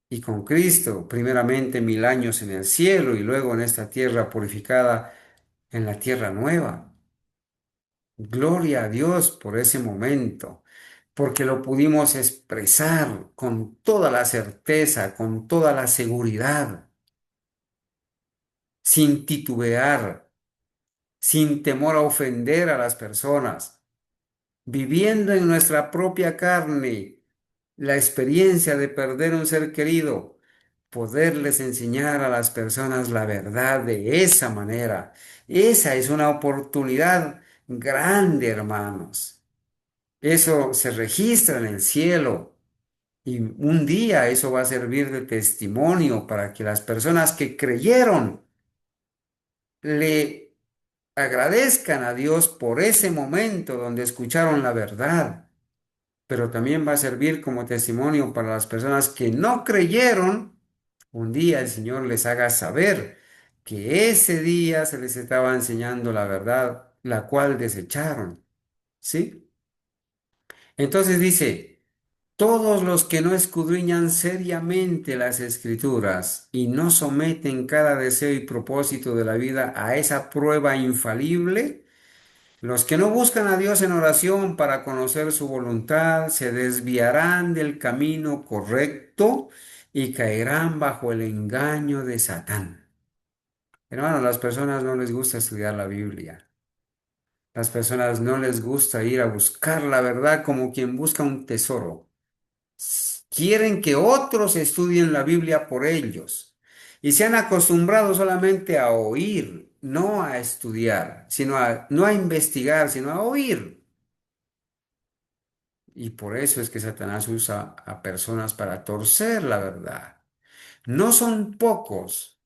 y con Cristo, primeramente 1000 años en el cielo y luego en esta tierra purificada, en la tierra nueva. Gloria a Dios por ese momento, porque lo pudimos expresar con toda la certeza, con toda la seguridad. sin titubear, sin temor a ofender a las personas, viviendo en nuestra propia carne la experiencia de perder un ser querido, poderles enseñar a las personas la verdad de esa manera. Esa es una oportunidad grande, hermanos. Eso se registra en el cielo y un día eso va a servir de testimonio para que las personas que creyeron le agradezcan a Dios por ese momento donde escucharon la verdad, pero también va a servir como testimonio para las personas que no creyeron. Un día el Señor les haga saber que ese día se les estaba enseñando la verdad, la cual desecharon. ¿Sí? Entonces dice, todos los que no escudriñan seriamente las escrituras y no someten cada deseo y propósito de la vida a esa prueba infalible, los que no buscan a Dios en oración para conocer su voluntad se desviarán del camino correcto y caerán bajo el engaño de Satán. Hermano, a las personas no les gusta estudiar la Biblia. Las personas no les gusta ir a buscar la verdad como quien busca un tesoro. Quieren que otros estudien la Biblia por ellos. Y se han acostumbrado solamente a oír, no a estudiar, no a investigar, sino a oír. Y por eso es que Satanás usa a personas para torcer la verdad. No son pocos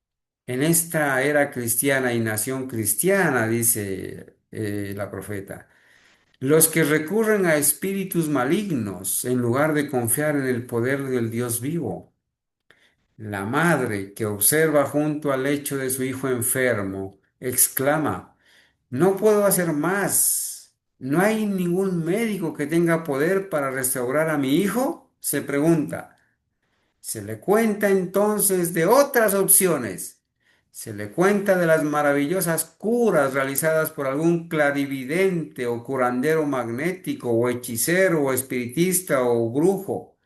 en esta era cristiana y nación cristiana, dice la profeta, los que recurren a espíritus malignos en lugar de confiar en el poder del Dios vivo. La madre que observa junto al lecho de su hijo enfermo exclama, no puedo hacer más. ¿No hay ningún médico que tenga poder para restaurar a mi hijo? Se pregunta. Se le cuenta entonces de otras opciones. Se le cuenta de las maravillosas curas realizadas por algún clarividente o curandero magnético o hechicero o espiritista o brujo.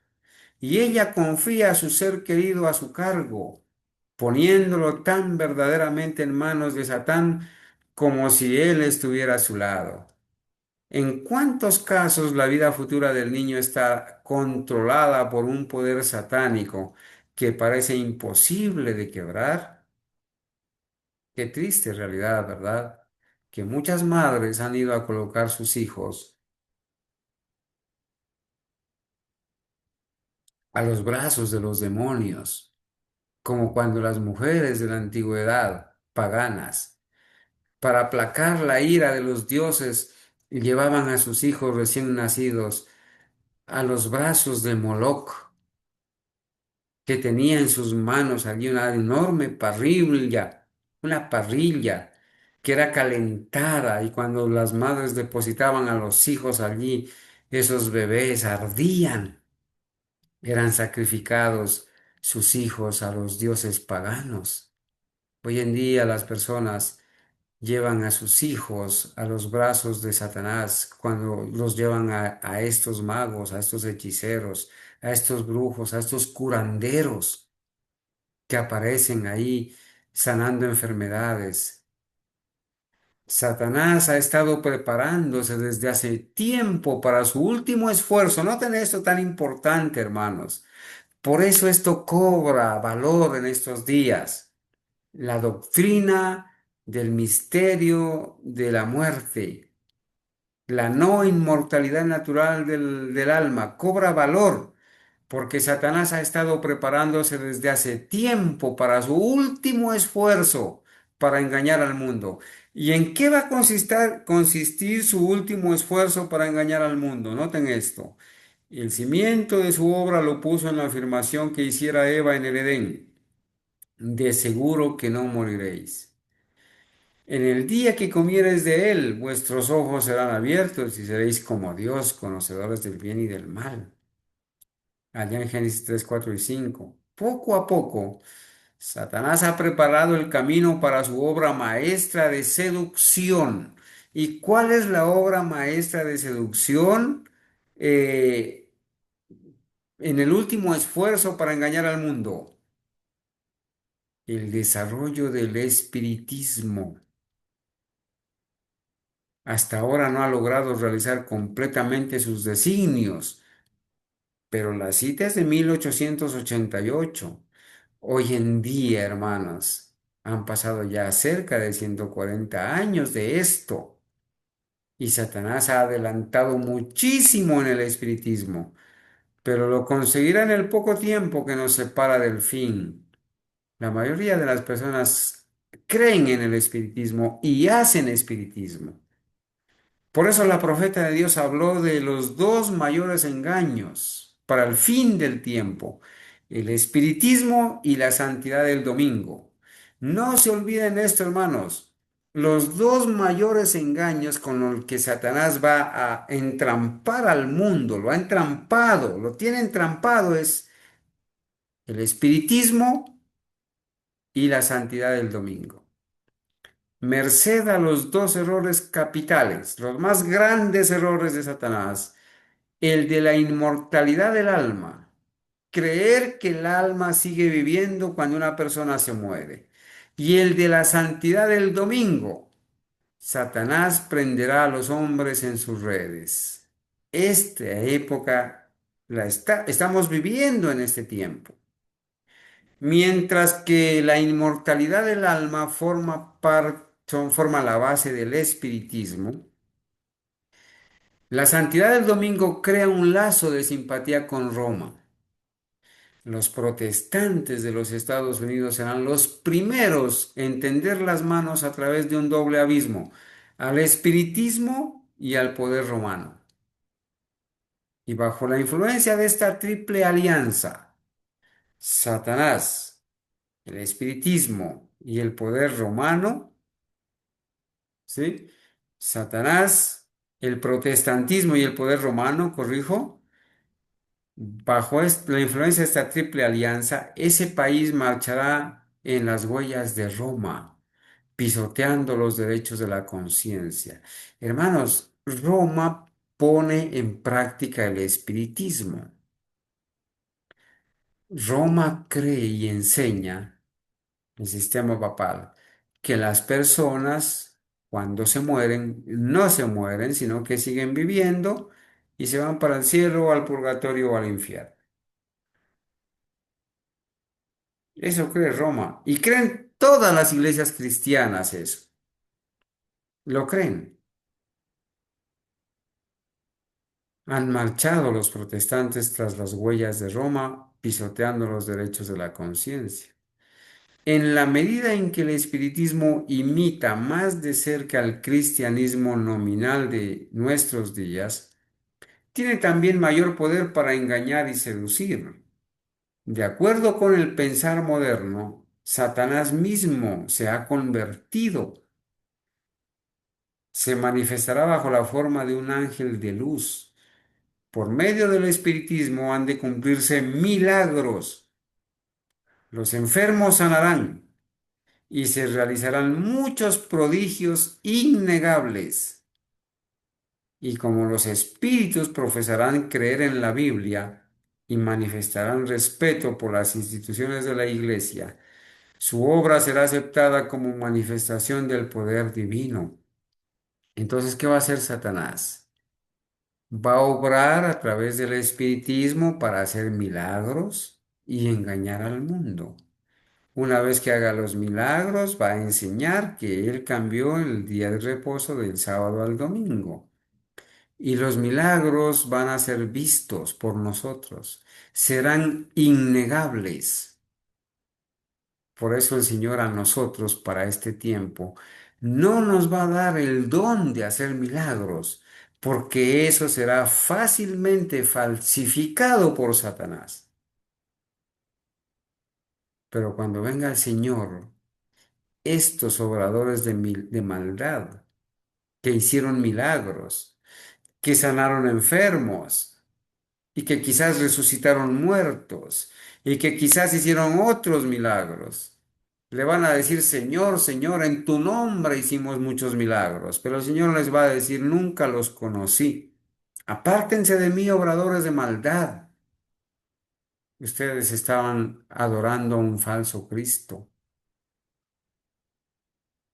Y ella confía a su ser querido a su cargo, poniéndolo tan verdaderamente en manos de Satán como si él estuviera a su lado. ¿En cuántos casos la vida futura del niño está controlada por un poder satánico que parece imposible de quebrar? Qué triste realidad, ¿verdad? Que muchas madres han ido a colocar sus hijos a los brazos de los demonios, como cuando las mujeres de la antigüedad, paganas, para aplacar la ira de los dioses, llevaban a sus hijos recién nacidos a los brazos de Moloc, que tenía en sus manos allí una enorme parrilla, una parrilla que era calentada, y cuando las madres depositaban a los hijos allí, esos bebés ardían, eran sacrificados sus hijos a los dioses paganos. Hoy en día las personas llevan a sus hijos a los brazos de Satanás cuando los llevan a estos magos, a estos hechiceros, a estos brujos, a estos curanderos que aparecen ahí sanando enfermedades. Satanás ha estado preparándose desde hace tiempo para su último esfuerzo. Noten esto tan importante, hermanos. Por eso esto cobra valor en estos días. La doctrina del misterio de la muerte, la no inmortalidad natural del alma, cobra valor porque Satanás ha estado preparándose desde hace tiempo para su último esfuerzo para engañar al mundo. ¿Y en qué va a consistir su último esfuerzo para engañar al mundo? Noten esto. El cimiento de su obra lo puso en la afirmación que hiciera Eva en el Edén. De seguro que no moriréis. En el día que comiereis de él, vuestros ojos serán abiertos y seréis como Dios, conocedores del bien y del mal. Allá en Génesis 3, 4 y 5. Poco a poco, Satanás ha preparado el camino para su obra maestra de seducción. ¿Y cuál es la obra maestra de seducción? Eh, en el último esfuerzo para engañar al mundo. el desarrollo del espiritismo. Hasta ahora no ha logrado realizar completamente sus designios, pero la cita es de 1888. Hoy en día, hermanos, han pasado ya cerca de 140 años de esto y Satanás ha adelantado muchísimo en el espiritismo, pero lo conseguirá en el poco tiempo que nos separa del fin. La mayoría de las personas creen en el espiritismo y hacen espiritismo. Por eso la profeta de Dios habló de los dos mayores engaños para el fin del tiempo, el espiritismo y la santidad del domingo. No se olviden esto, hermanos. Los dos mayores engaños con los que Satanás va a entrampar al mundo, lo ha entrampado, lo tiene entrampado, es el espiritismo y la santidad del domingo. Merced a los dos errores capitales, los más grandes errores de Satanás, el de la inmortalidad del alma, creer que el alma sigue viviendo cuando una persona se muere, y el de la santidad del domingo, Satanás prenderá a los hombres en sus redes. Esta época estamos viviendo en este tiempo. Mientras que la inmortalidad del alma forma la base del espiritismo, la santidad del domingo crea un lazo de simpatía con Roma. Los protestantes de los Estados Unidos serán los primeros en tender las manos a través de un doble abismo, al espiritismo y al poder romano. Y bajo la influencia de esta triple alianza, Satanás, el espiritismo y el poder romano, ¿sí? Satanás, el protestantismo y el poder romano, corrijo, bajo la influencia de esta triple alianza, ese país marchará en las huellas de Roma, pisoteando los derechos de la conciencia. Hermanos, Roma pone en práctica el espiritismo. Roma cree y enseña, el sistema papal, que las personas cuando se mueren no se mueren, sino que siguen viviendo y se van para el cielo, al purgatorio o al infierno. Eso cree Roma. Y creen todas las iglesias cristianas eso. Lo creen. Han marchado los protestantes tras las huellas de Roma, pisoteando los derechos de la conciencia. En la medida en que el espiritismo imita más de cerca al cristianismo nominal de nuestros días, tiene también mayor poder para engañar y seducir. De acuerdo con el pensar moderno, Satanás mismo se ha convertido, se manifestará bajo la forma de un ángel de luz. Por medio del espiritismo han de cumplirse milagros. Los enfermos sanarán y se realizarán muchos prodigios innegables. Y como los espíritus profesarán creer en la Biblia y manifestarán respeto por las instituciones de la Iglesia, su obra será aceptada como manifestación del poder divino. Entonces, ¿qué va a hacer Satanás? Va a obrar a través del espiritismo para hacer milagros y engañar al mundo. Una vez que haga los milagros, va a enseñar que Él cambió el día de reposo del sábado al domingo. Y los milagros van a ser vistos por nosotros. Serán innegables. Por eso el Señor a nosotros para este tiempo no nos va a dar el don de hacer milagros, porque eso será fácilmente falsificado por Satanás. Pero cuando venga el Señor, estos obradores de maldad, que hicieron milagros, que sanaron enfermos y que quizás resucitaron muertos y que quizás hicieron otros milagros. Le van a decir, Señor, Señor, en tu nombre hicimos muchos milagros, pero el Señor les va a decir, nunca los conocí. Apártense de mí, obradores de maldad. Ustedes estaban adorando a un falso Cristo.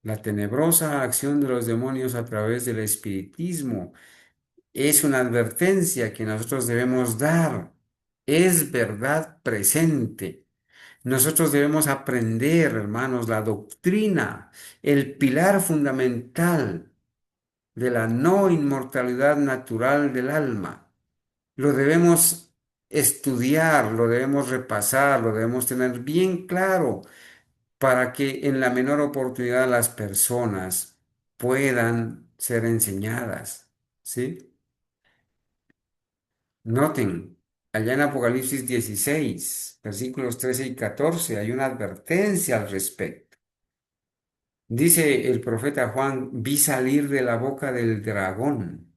La tenebrosa acción de los demonios a través del espiritismo es una advertencia que nosotros debemos dar. Es verdad presente. Nosotros debemos aprender, hermanos, la doctrina, el pilar fundamental de la no inmortalidad natural del alma. Lo debemos estudiar, lo debemos repasar, lo debemos tener bien claro para que en la menor oportunidad las personas puedan ser enseñadas. ¿Sí? Noten, allá en Apocalipsis 16, versículos 13 y 14, hay una advertencia al respecto. Dice el profeta Juan, vi salir de la boca del dragón.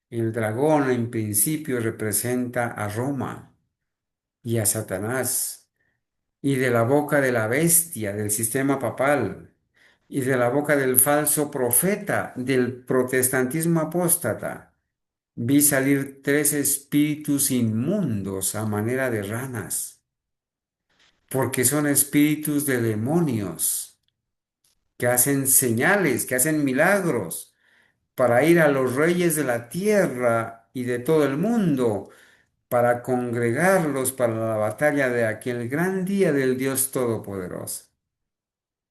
El dragón en principio representa a Roma y a Satanás, y de la boca de la bestia del sistema papal, y de la boca del falso profeta del protestantismo apóstata. Vi salir tres espíritus inmundos a manera de ranas, porque son espíritus de demonios que hacen señales, que hacen milagros para ir a los reyes de la tierra y de todo el mundo, para congregarlos para la batalla de aquel gran día del Dios Todopoderoso.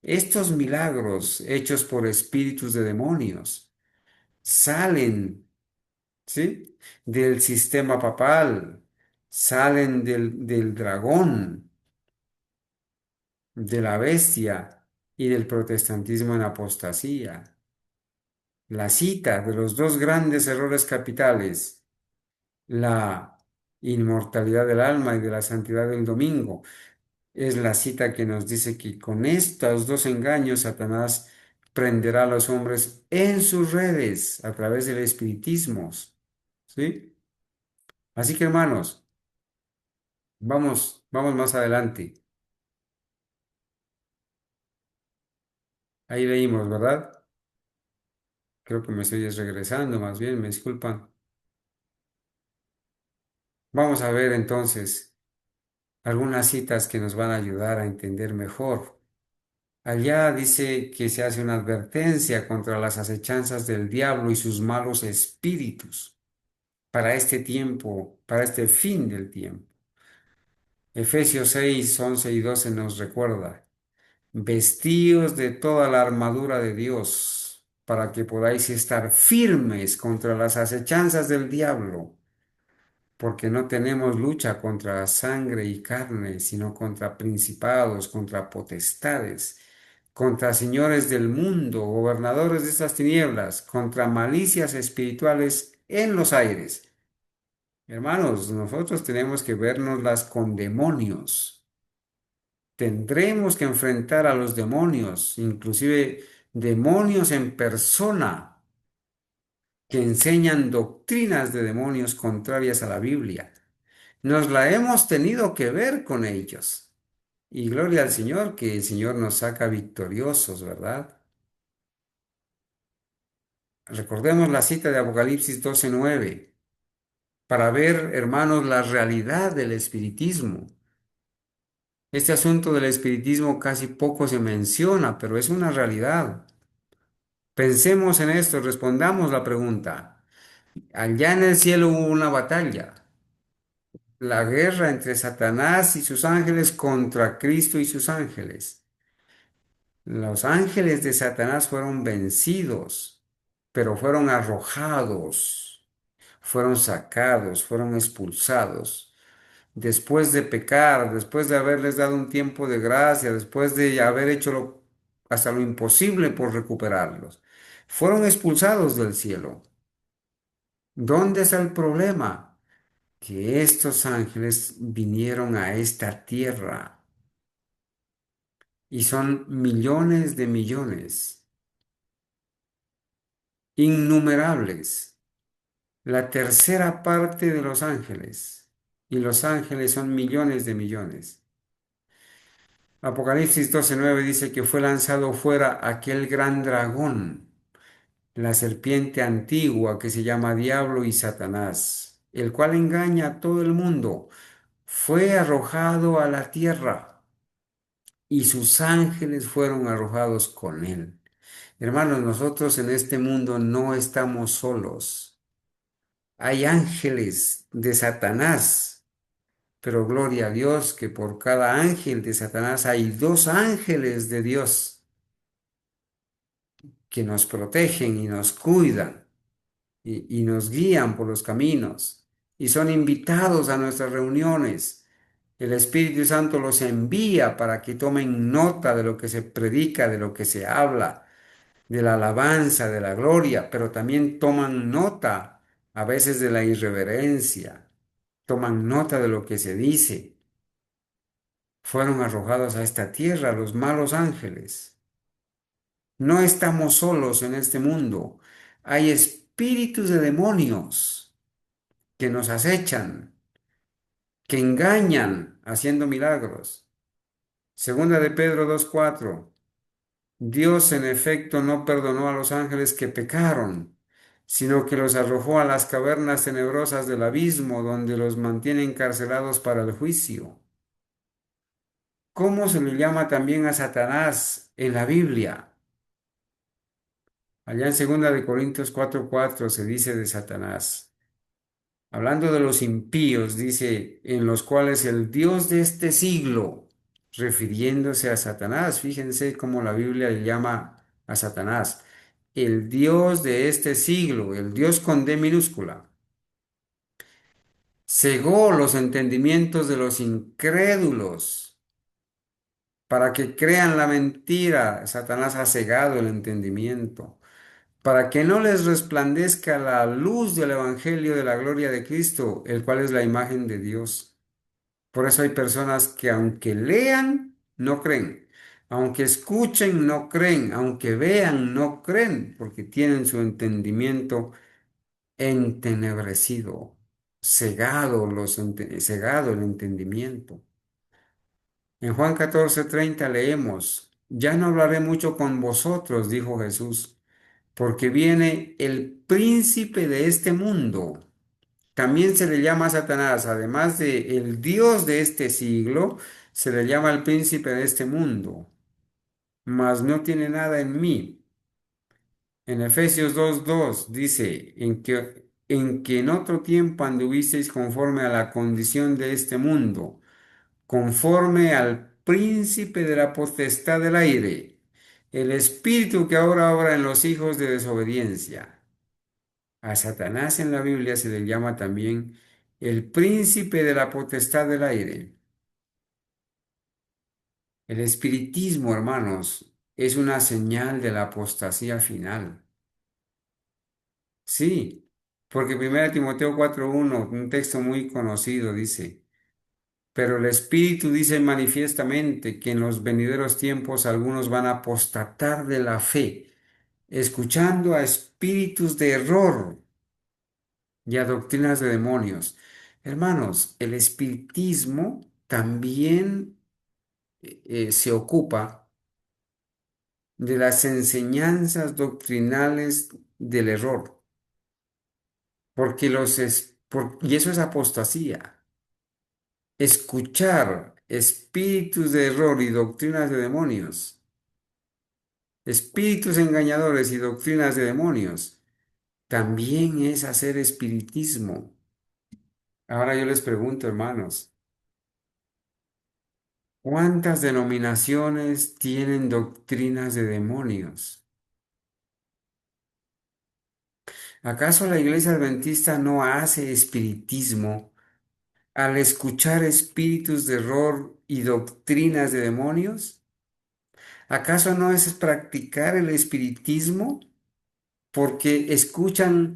Estos milagros hechos por espíritus de demonios salen, ¿sí?, del sistema papal, salen del dragón, de la bestia y del protestantismo en apostasía. La cita de los dos grandes errores capitales, la inmortalidad del alma y de la santidad del domingo, es la cita que nos dice que con estos dos engaños Satanás prenderá a los hombres en sus redes a través del espiritismo. ¿Sí? Así que hermanos, vamos más adelante. Ahí leímos, ¿verdad? Creo que me estoy regresando, más bien, me disculpan. Vamos a ver entonces algunas citas que nos van a ayudar a entender mejor. Allá dice que se hace una advertencia contra las acechanzas del diablo y sus malos espíritus para este tiempo, para este fin del tiempo. Efesios 6, 11 y 12 nos recuerda, vestíos de toda la armadura de Dios, para que podáis estar firmes contra las acechanzas del diablo, porque no tenemos lucha contra sangre y carne, sino contra principados, contra potestades, contra señores del mundo, gobernadores de estas tinieblas, contra malicias espirituales en los aires. Hermanos, nosotros tenemos que vernoslas con demonios. Tendremos que enfrentar a los demonios, inclusive demonios en persona, que enseñan doctrinas de demonios contrarias a la Biblia. Nos la hemos tenido que ver con ellos. Y gloria al Señor, que el Señor nos saca victoriosos, ¿verdad? Recordemos la cita de Apocalipsis 12:9, para ver, hermanos, la realidad del espiritismo. Este asunto del espiritismo casi poco se menciona, pero es una realidad. Pensemos en esto, respondamos la pregunta. Allá en el cielo hubo una batalla, la guerra entre Satanás y sus ángeles contra Cristo y sus ángeles. Los ángeles de Satanás fueron vencidos, pero fueron arrojados, fueron sacados, fueron expulsados. Después de pecar, después de haberles dado un tiempo de gracia, después de haber hecho hasta lo imposible por recuperarlos, fueron expulsados del cielo. ¿Dónde está el problema? Que estos ángeles vinieron a esta tierra y son millones de millones, innumerables, la tercera parte de los ángeles, y los ángeles son millones de millones. Apocalipsis 12:9 dice que fue lanzado fuera aquel gran dragón, la serpiente antigua que se llama Diablo y Satanás, el cual engaña a todo el mundo. Fue arrojado a la tierra. y sus ángeles fueron arrojados con él. Hermanos, nosotros en este mundo no estamos solos. Hay ángeles de Satanás, pero gloria a Dios que por cada ángel de Satanás hay dos ángeles de Dios que nos protegen y nos cuidan y nos guían por los caminos y son invitados a nuestras reuniones. El Espíritu Santo los envía para que tomen nota de lo que se predica, de lo que se habla, de la alabanza, de la gloria, pero también toman nota a veces de la irreverencia, toman nota de lo que se dice. Fueron arrojados a esta tierra los malos ángeles. No estamos solos en este mundo. Hay espíritus de demonios que nos acechan, que engañan haciendo milagros. Segunda de Pedro 2:4. Dios en efecto no perdonó a los ángeles que pecaron, sino que los arrojó a las cavernas tenebrosas del abismo, donde los mantiene encarcelados para el juicio. ¿Cómo se le llama también a Satanás en la Biblia? Allá en segunda de Corintios 4:4 se dice de Satanás, hablando de los impíos, dice, en los cuales el Dios de este siglo, refiriéndose a Satanás, fíjense cómo la Biblia le llama a Satanás, el Dios de este siglo, el Dios con D minúscula, cegó los entendimientos de los incrédulos para que crean la mentira. Satanás ha cegado el entendimiento para que no les resplandezca la luz del Evangelio de la gloria de Cristo, el cual es la imagen de Dios. Por eso hay personas que aunque lean, no creen. Aunque escuchen, no creen. Aunque vean, no creen, porque tienen su entendimiento entenebrecido, cegado el entendimiento. En Juan 14:30 leemos, ya no hablaré mucho con vosotros, dijo Jesús, porque viene el príncipe de este mundo. También se le llama a Satanás, además de el Dios de este siglo, se le llama el príncipe de este mundo, mas no tiene nada en mí. En Efesios 2:2 dice, en que en otro tiempo anduvisteis conforme a la condición de este mundo, conforme al príncipe de la potestad del aire, el espíritu que ahora obra en los hijos de desobediencia. A Satanás en la Biblia se le llama también el príncipe de la potestad del aire. El espiritismo, hermanos, es una señal de la apostasía final. Sí, porque 1 Timoteo 4:1, un texto muy conocido, dice, pero el Espíritu dice manifiestamente que en los venideros tiempos algunos van a apostatar de la fe, escuchando a espíritus de error y a doctrinas de demonios. Hermanos, el espiritismo también se ocupa de las enseñanzas doctrinales del error, y eso es apostasía. Escuchar espíritus de error y doctrinas de demonios, espíritus engañadores y doctrinas de demonios, también es hacer espiritismo. Ahora yo les pregunto, hermanos, ¿cuántas denominaciones tienen doctrinas de demonios? ¿Acaso la iglesia adventista no hace espiritismo al escuchar espíritus de error y doctrinas de demonios? ¿Acaso no es practicar el espiritismo porque escuchan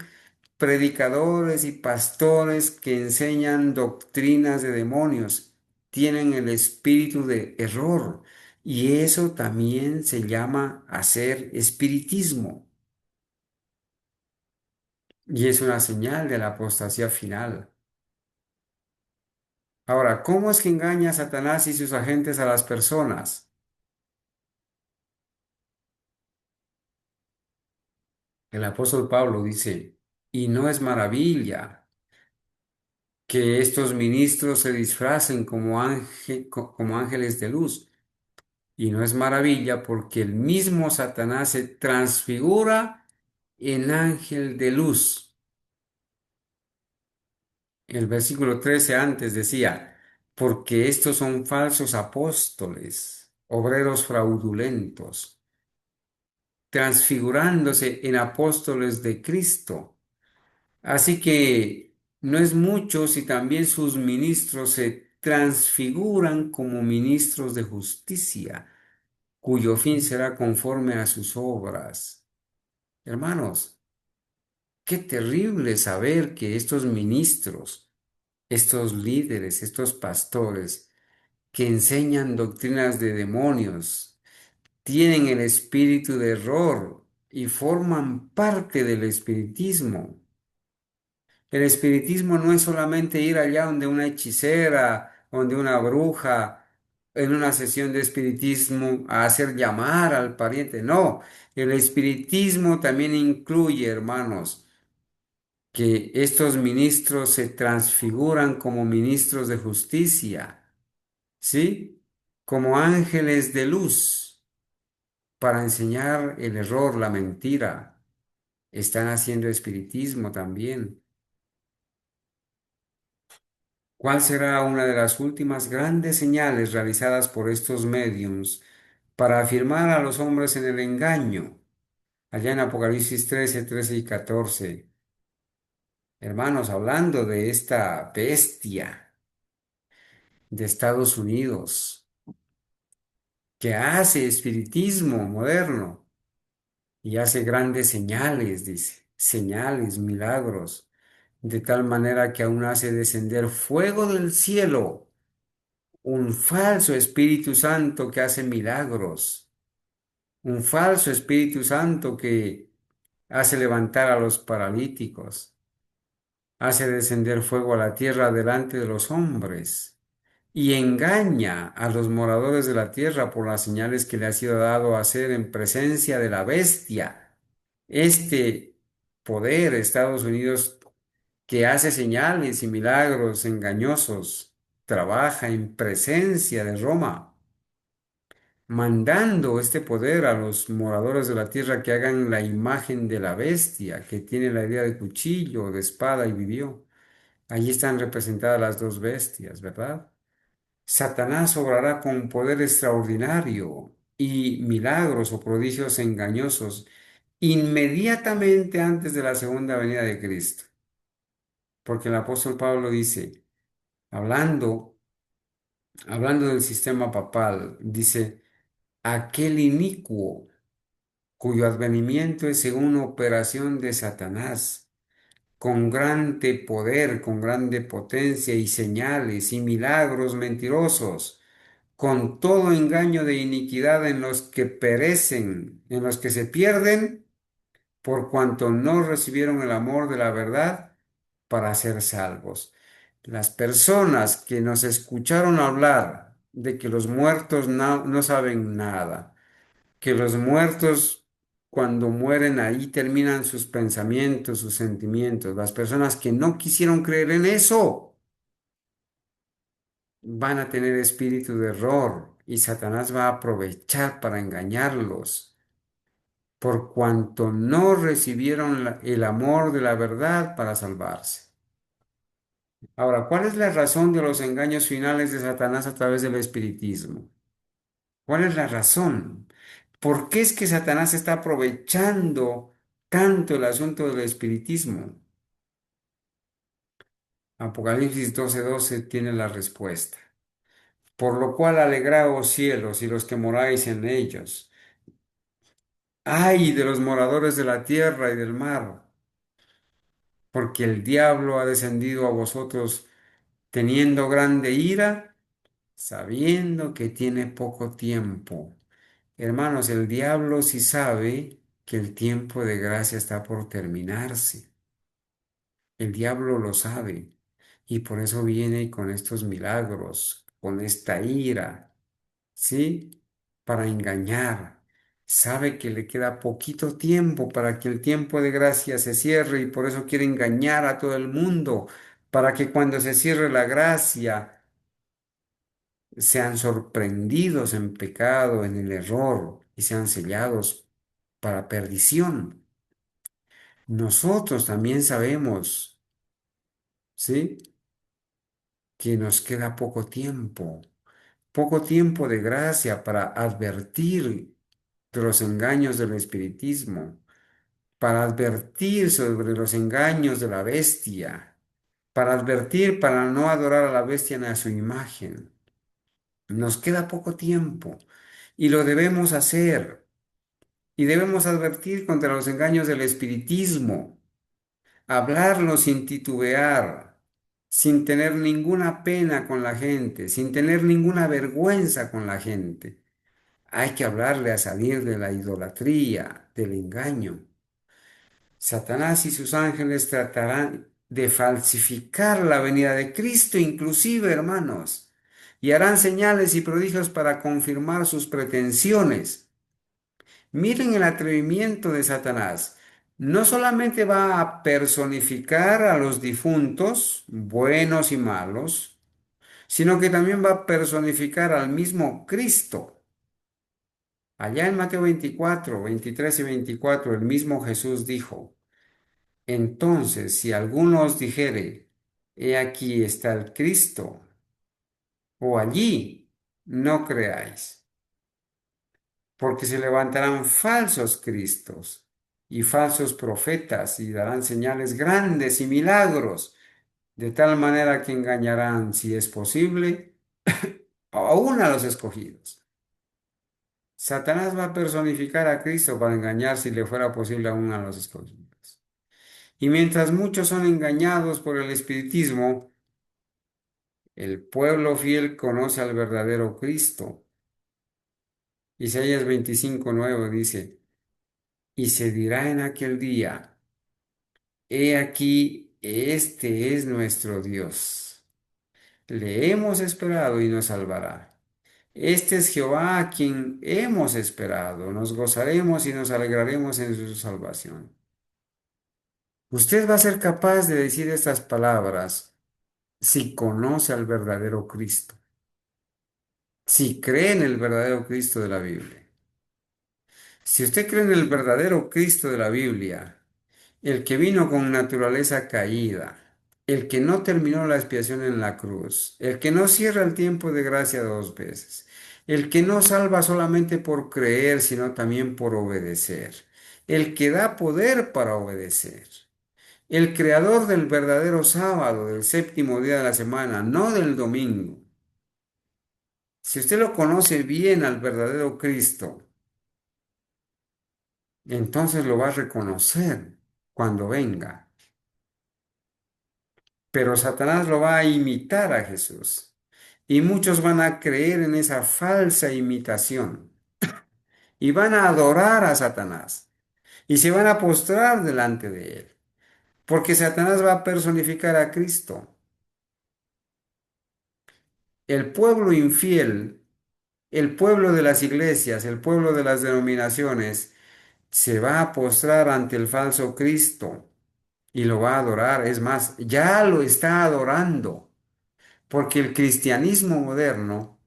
predicadores y pastores que enseñan doctrinas de demonios? Tienen el espíritu de error y eso también se llama hacer espiritismo y es una señal de la apostasía final. Ahora, ¿cómo es que engaña Satanás y sus agentes a las personas? El apóstol Pablo dice, y no es maravilla que estos ministros se disfracen como ángeles de luz. Y no es maravilla porque el mismo Satanás se transfigura en ángel de luz. El versículo 13 antes decía, porque estos son falsos apóstoles, obreros fraudulentos, transfigurándose en apóstoles de Cristo. Así que no es mucho si también sus ministros se transfiguran como ministros de justicia, cuyo fin será conforme a sus obras. Hermanos, qué terrible saber que estos ministros, estos líderes, estos pastores que enseñan doctrinas de demonios, tienen el espíritu de error y forman parte del espiritismo. El espiritismo no es solamente ir allá donde una hechicera, donde una bruja, en una sesión de espiritismo a hacer llamar al pariente. No, el espiritismo también incluye, hermanos, que estos ministros se transfiguran como ministros de justicia, ¿sí? Como ángeles de luz para enseñar el error, la mentira. Están haciendo espiritismo también. ¿Cuál será una de las últimas grandes señales realizadas por estos médiums para afirmar a los hombres en el engaño? Allá en Apocalipsis 13, 13 y 14. Hermanos, hablando de esta bestia de Estados Unidos que hace espiritismo moderno y hace grandes señales, dice, señales, milagros, de tal manera que aún hace descender fuego del cielo, un falso Espíritu Santo que hace milagros, un falso Espíritu Santo que hace levantar a los paralíticos, hace descender fuego a la tierra delante de los hombres y engaña a los moradores de la tierra por las señales que le ha sido dado a hacer en presencia de la bestia. Este poder, Estados Unidos, que hace señales y milagros engañosos, trabaja en presencia de Roma, mandando este poder a los moradores de la tierra que hagan la imagen de la bestia, que tiene la idea de cuchillo, de espada y vivió. Allí están representadas las dos bestias, ¿verdad? Satanás obrará con poder extraordinario y milagros o prodigios engañosos inmediatamente antes de la segunda venida de Cristo. Porque el apóstol Pablo dice, hablando, hablando del sistema papal, dice, aquel inicuo cuyo advenimiento es según operación de Satanás, con grande poder, con grande potencia y señales y milagros mentirosos, con todo engaño de iniquidad en los que perecen, en los que se pierden, por cuanto no recibieron el amor de la verdad para ser salvos. Las personas que nos escucharon hablar de que los muertos no saben nada, que los muertos cuando mueren ahí terminan sus pensamientos, sus sentimientos, las personas que no quisieron creer en eso van a tener espíritu de error y Satanás va a aprovechar para engañarlos por cuanto no recibieron el amor de la verdad para salvarse. Ahora, ¿cuál es la razón de los engaños finales de Satanás a través del espiritismo? ¿Cuál es la razón? ¿Por qué es que Satanás está aprovechando tanto el asunto del espiritismo? Apocalipsis 12:12 tiene la respuesta. Por lo cual alegraos cielos y los que moráis en ellos. Ay de los moradores de la tierra y del mar, porque el diablo ha descendido a vosotros teniendo grande ira, sabiendo que tiene poco tiempo. Hermanos, el diablo sí sabe que el tiempo de gracia está por terminarse. El diablo lo sabe y por eso viene con estos milagros, con esta ira, ¿sí? Para engañar. Sabe que le queda poquito tiempo para que el tiempo de gracia se cierre y por eso quiere engañar a todo el mundo, para que cuando se cierre la gracia, sean sorprendidos en pecado, en el error, y sean sellados para perdición. Nosotros también sabemos, ¿sí? Que nos queda poco tiempo de gracia para advertir de los engaños del espiritismo, para advertir sobre los engaños de la bestia, para advertir para no adorar a la bestia ni a su imagen. Nos queda poco tiempo y lo debemos hacer. Y debemos advertir contra los engaños del espiritismo, hablarlo sin titubear, sin tener ninguna pena con la gente, sin tener ninguna vergüenza con la gente. Hay que hablarle a salir de la idolatría, del engaño. Satanás y sus ángeles tratarán de falsificar la venida de Cristo, inclusive, hermanos, y harán señales y prodigios para confirmar sus pretensiones. Miren el atrevimiento de Satanás. No solamente va a personificar a los difuntos, buenos y malos, sino que también va a personificar al mismo Cristo. Allá en Mateo 24, 23 y 24, el mismo Jesús dijo: Entonces, si alguno os dijere, he aquí está el Cristo, o allí, no creáis, porque se levantarán falsos cristos y falsos profetas y darán señales grandes y milagros, de tal manera que engañarán, si es posible, aún a los escogidos. Satanás va a personificar a Cristo para engañar, si le fuera posible, aún a los escogidos. Y mientras muchos son engañados por el espiritismo, el pueblo fiel conoce al verdadero Cristo. Isaías 25:9 dice: Y se dirá en aquel día: He aquí, este es nuestro Dios. Le hemos esperado y nos salvará. Este es Jehová a quien hemos esperado. Nos gozaremos y nos alegraremos en su salvación. Usted va a ser capaz de decir estas palabras si conoce al verdadero Cristo, si cree en el verdadero Cristo de la Biblia. Si usted cree en el verdadero Cristo de la Biblia, el que vino con naturaleza caída, el que no terminó la expiación en la cruz, el que no cierra el tiempo de gracia dos veces, el que no salva solamente por creer, sino también por obedecer, el que da poder para obedecer, el creador del verdadero sábado, del séptimo día de la semana, no del domingo. Si usted lo conoce bien al verdadero Cristo, entonces lo va a reconocer cuando venga. Pero Satanás lo va a imitar a Jesús. Y muchos van a creer en esa falsa imitación. Y van a adorar a Satanás. Y se van a postrar delante de él. Porque Satanás va a personificar a Cristo. El pueblo infiel, el pueblo de las iglesias, el pueblo de las denominaciones, se va a postrar ante el falso Cristo. Y lo va a adorar. Es más, ya lo está adorando. Porque el cristianismo moderno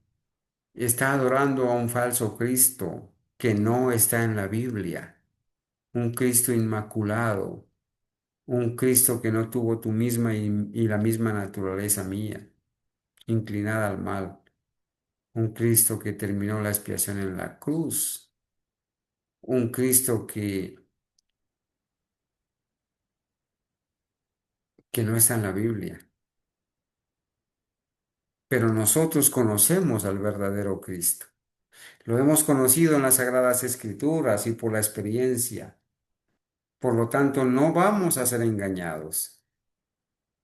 está adorando a un falso Cristo que no está en la Biblia, un Cristo inmaculado, un Cristo que no tuvo tu misma y la misma naturaleza mía, inclinada al mal, un Cristo que terminó la expiación en la cruz, un Cristo que no está en la Biblia. Pero nosotros conocemos al verdadero Cristo. Lo hemos conocido en las Sagradas Escrituras y por la experiencia. Por lo tanto, no vamos a ser engañados.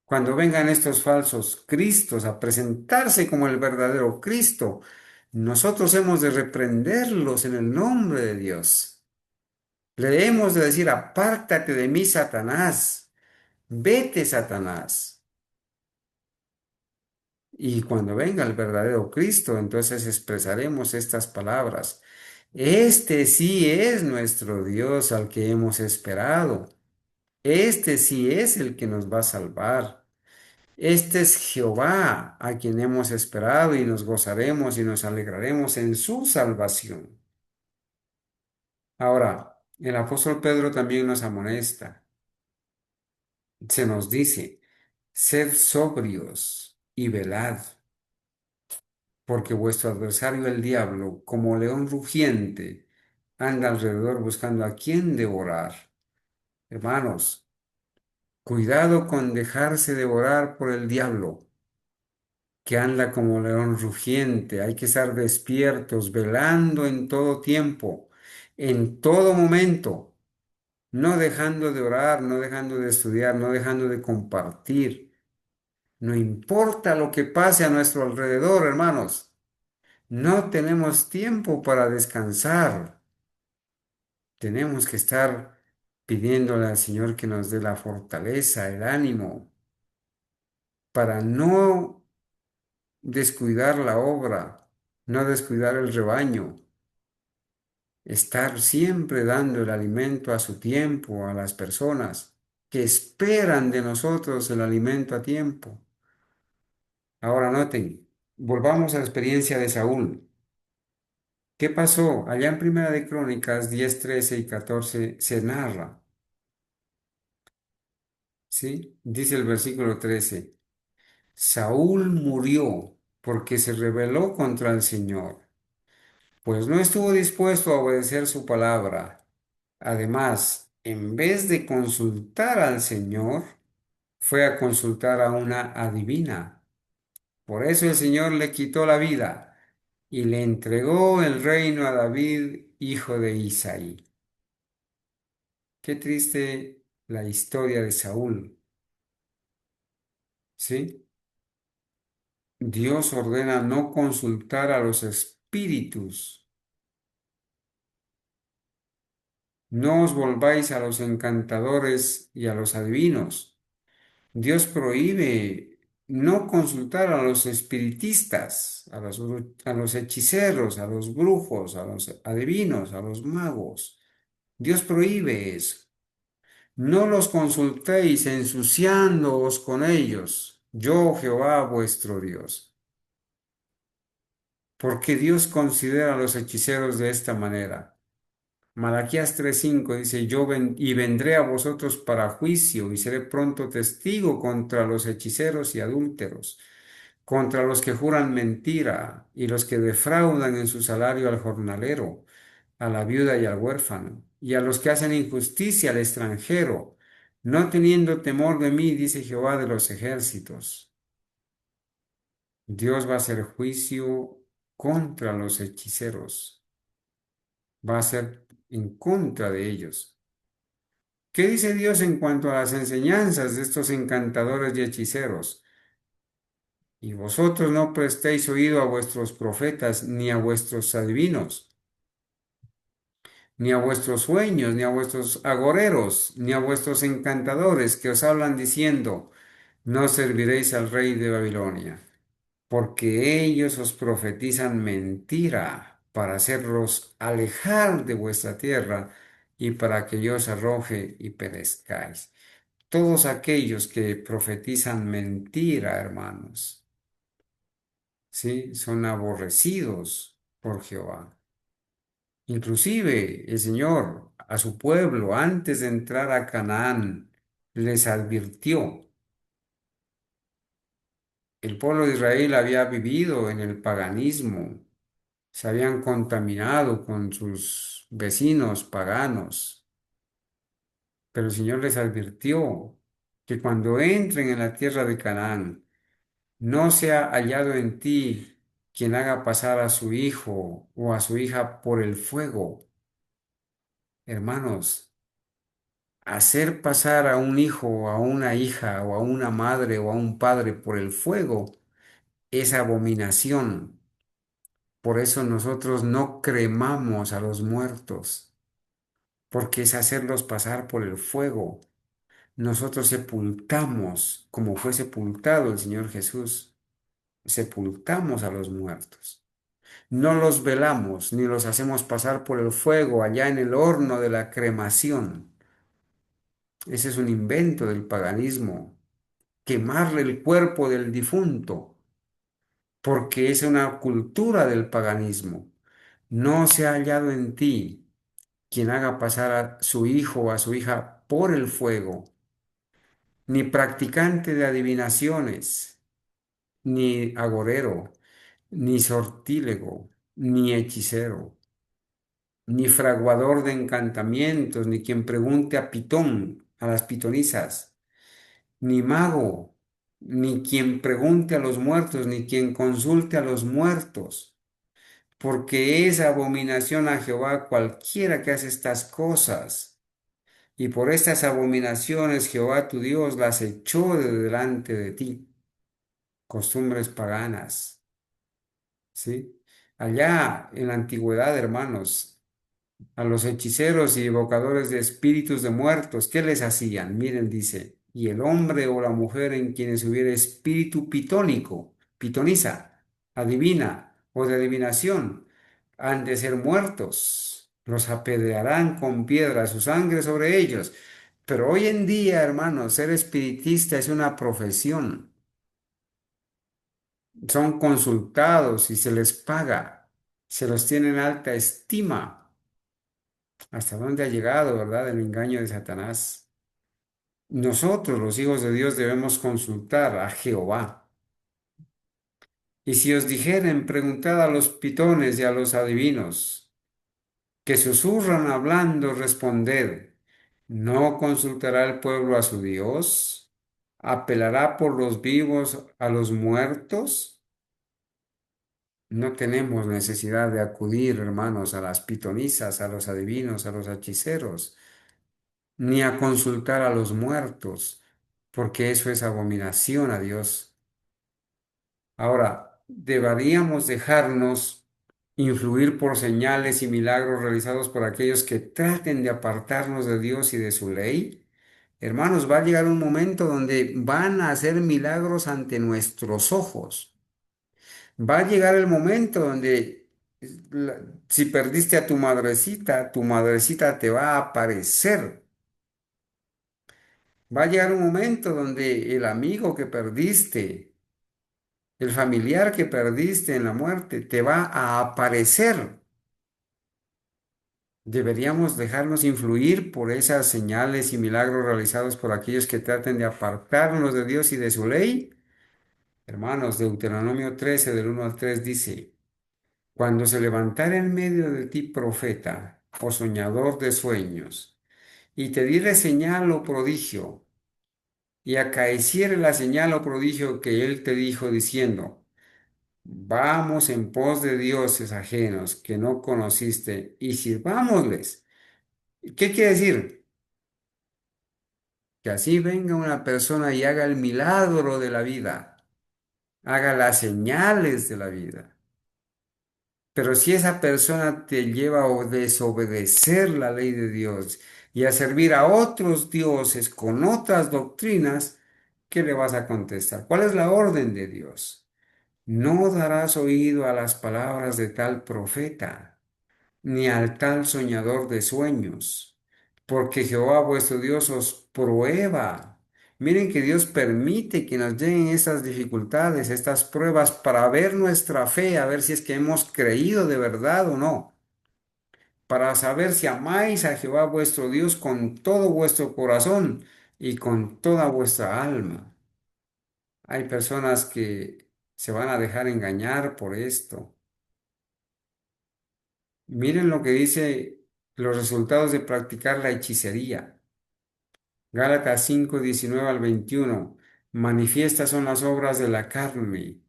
Cuando vengan estos falsos Cristos a presentarse como el verdadero Cristo, nosotros hemos de reprenderlos en el nombre de Dios. Le hemos de decir: apártate de mí, Satanás, vete, Satanás. Y cuando venga el verdadero Cristo, entonces expresaremos estas palabras: Este sí es nuestro Dios al que hemos esperado. Este sí es el que nos va a salvar. Este es Jehová, a quien hemos esperado y nos gozaremos y nos alegraremos en su salvación. Ahora, el apóstol Pedro también nos amonesta. Se nos dice, sed sobrios y velad, porque vuestro adversario el diablo, como león rugiente, anda alrededor buscando a quien devorar. Hermanos, cuidado con dejarse devorar por el diablo, que anda como león rugiente. Hay que estar despiertos, velando en todo tiempo, en todo momento, no dejando de orar, no dejando de estudiar, no dejando de compartir. No importa lo que pase a nuestro alrededor, hermanos. No tenemos tiempo para descansar. Tenemos que estar pidiéndole al Señor que nos dé la fortaleza, el ánimo, para no descuidar la obra, no descuidar el rebaño, estar siempre dando el alimento a su tiempo a las personas que esperan de nosotros el alimento a tiempo. Ahora noten, volvamos a la experiencia de Saúl. ¿Qué pasó? Allá en Primera de Crónicas 10, 13 y 14 se narra, ¿sí? Dice el versículo 13, Saúl murió porque se rebeló contra el Señor, pues no estuvo dispuesto a obedecer su palabra. Además, en vez de consultar al Señor, fue a consultar a una adivina. Por eso el Señor le quitó la vida y le entregó el reino a David, hijo de Isaí. Qué triste la historia de Saúl, ¿sí? Dios ordena no consultar a los espíritus. No os volváis a los encantadores y a los adivinos. Dios prohíbe no consultar a los espiritistas, a los hechiceros, a los brujos, a los adivinos, a los magos. Dios prohíbe eso. No los consultéis ensuciándoos con ellos. Yo, Jehová, vuestro Dios. Porque Dios considera a los hechiceros de esta manera. Malaquías 3:5 dice, y vendré a vosotros para juicio y seré pronto testigo contra los hechiceros y adúlteros, contra los que juran mentira y los que defraudan en su salario al jornalero, a la viuda y al huérfano, y a los que hacen injusticia al extranjero, no teniendo temor de mí, dice Jehová de los ejércitos. Dios va a hacer juicio contra los hechiceros, va a ser en contra de ellos. ¿Qué dice Dios en cuanto a las enseñanzas de estos encantadores y hechiceros? Y vosotros no prestéis oído a vuestros profetas, ni a vuestros adivinos, ni a vuestros sueños, ni a vuestros agoreros, ni a vuestros encantadores que os hablan diciendo, no serviréis al rey de Babilonia, porque ellos os profetizan mentira para hacerlos alejar de vuestra tierra y para que yo os arroje y perezcáis. Todos aquellos que profetizan mentira, hermanos, ¿sí? Son aborrecidos por Jehová. Inclusive el Señor a su pueblo, antes de entrar a Canaán, les advirtió. El pueblo de Israel había vivido en el paganismo, se habían contaminado con sus vecinos paganos, pero el Señor les advirtió que cuando entren en la tierra de Canaán, no sea hallado en ti quien haga pasar a su hijo o a su hija por el fuego. Hermanos, hacer pasar a un hijo o a una hija o a una madre o a un padre por el fuego es abominación. Por eso nosotros no cremamos a los muertos, porque es hacerlos pasar por el fuego. Nosotros sepultamos como fue sepultado el Señor Jesús. Sepultamos a los muertos. No los velamos ni los hacemos pasar por el fuego allá en el horno de la cremación. Ese es un invento del paganismo. quemarle el cuerpo del difunto, porque es una cultura del paganismo. No se ha hallado en ti quien haga pasar a su hijo o a su hija por el fuego, ni practicante de adivinaciones, ni agorero, ni sortílego, ni hechicero, ni fraguador de encantamientos, ni quien pregunte a Pitón, a las pitonisas, ni mago, ni quien pregunte a los muertos, ni quien consulte a los muertos, porque es abominación a Jehová cualquiera que hace estas cosas. Y por estas abominaciones Jehová tu Dios las echó de delante de ti, costumbres paganas, ¿sí? Allá en la antigüedad, hermanos, a los hechiceros y evocadores de espíritus de muertos, ¿qué les hacían? Miren, dice, y el hombre o la mujer en quienes hubiera espíritu pitónico, pitoniza, adivina o de adivinación, han de ser muertos. Los apedrearán con piedras, su sangre sobre ellos. Pero hoy en día, hermanos, ser espiritista es una profesión. Son consultados y se les paga. Se los tiene en alta estima. ¿Hasta dónde ha llegado, verdad, el engaño de Satanás? Nosotros, los hijos de Dios, debemos consultar a Jehová. Y si os dijeren, preguntad a los pitones y a los adivinos, que susurran hablando, responded, ¿no consultará el pueblo a su Dios? ¿Apelará por los vivos a los muertos? No tenemos necesidad de acudir, hermanos, a las pitonisas, a los adivinos, a los hechiceros, ni a consultar a los muertos, porque eso es abominación a Dios. Ahora, deberíamos dejarnos influir por señales y milagros realizados por aquellos que traten de apartarnos de Dios y de su ley. Hermanos, va a llegar un momento donde van a hacer milagros ante nuestros ojos. Va a llegar el momento donde la- si perdiste a tu madrecita te va a aparecer. Va a llegar un momento donde el amigo que perdiste, el familiar que perdiste en la muerte, te va a aparecer. Deberíamos dejarnos influir por esas señales y milagros realizados por aquellos que traten de apartarnos de Dios y de su ley. Hermanos, Deuteronomio 13, del 1 al 3 dice, cuando se levantare en medio de ti profeta o soñador de sueños, y te diere señal o prodigio, y acaeciere la señal o prodigio que él te dijo diciendo, vamos en pos de dioses ajenos que no conociste y sirvámosles. ¿Qué quiere decir? Que así venga una persona y haga el milagro de la vida, haga las señales de la vida. Pero si esa persona te lleva a desobedecer la ley de Dios y a servir a otros dioses con otras doctrinas, ¿qué le vas a contestar? ¿Cuál es la orden de Dios? No darás oído a las palabras de tal profeta, ni al tal soñador de sueños, porque Jehová vuestro Dios os prueba. Miren que Dios permite que nos lleguen estas dificultades, estas pruebas para ver nuestra fe, a ver si es que hemos creído de verdad o no, para saber si amáis a Jehová vuestro Dios con todo vuestro corazón y con toda vuestra alma. Hay personas que se van a dejar engañar por esto. Miren lo que dice los resultados de practicar la hechicería. Gálatas 5, 19 al 21. Manifiestas son las obras de la carne.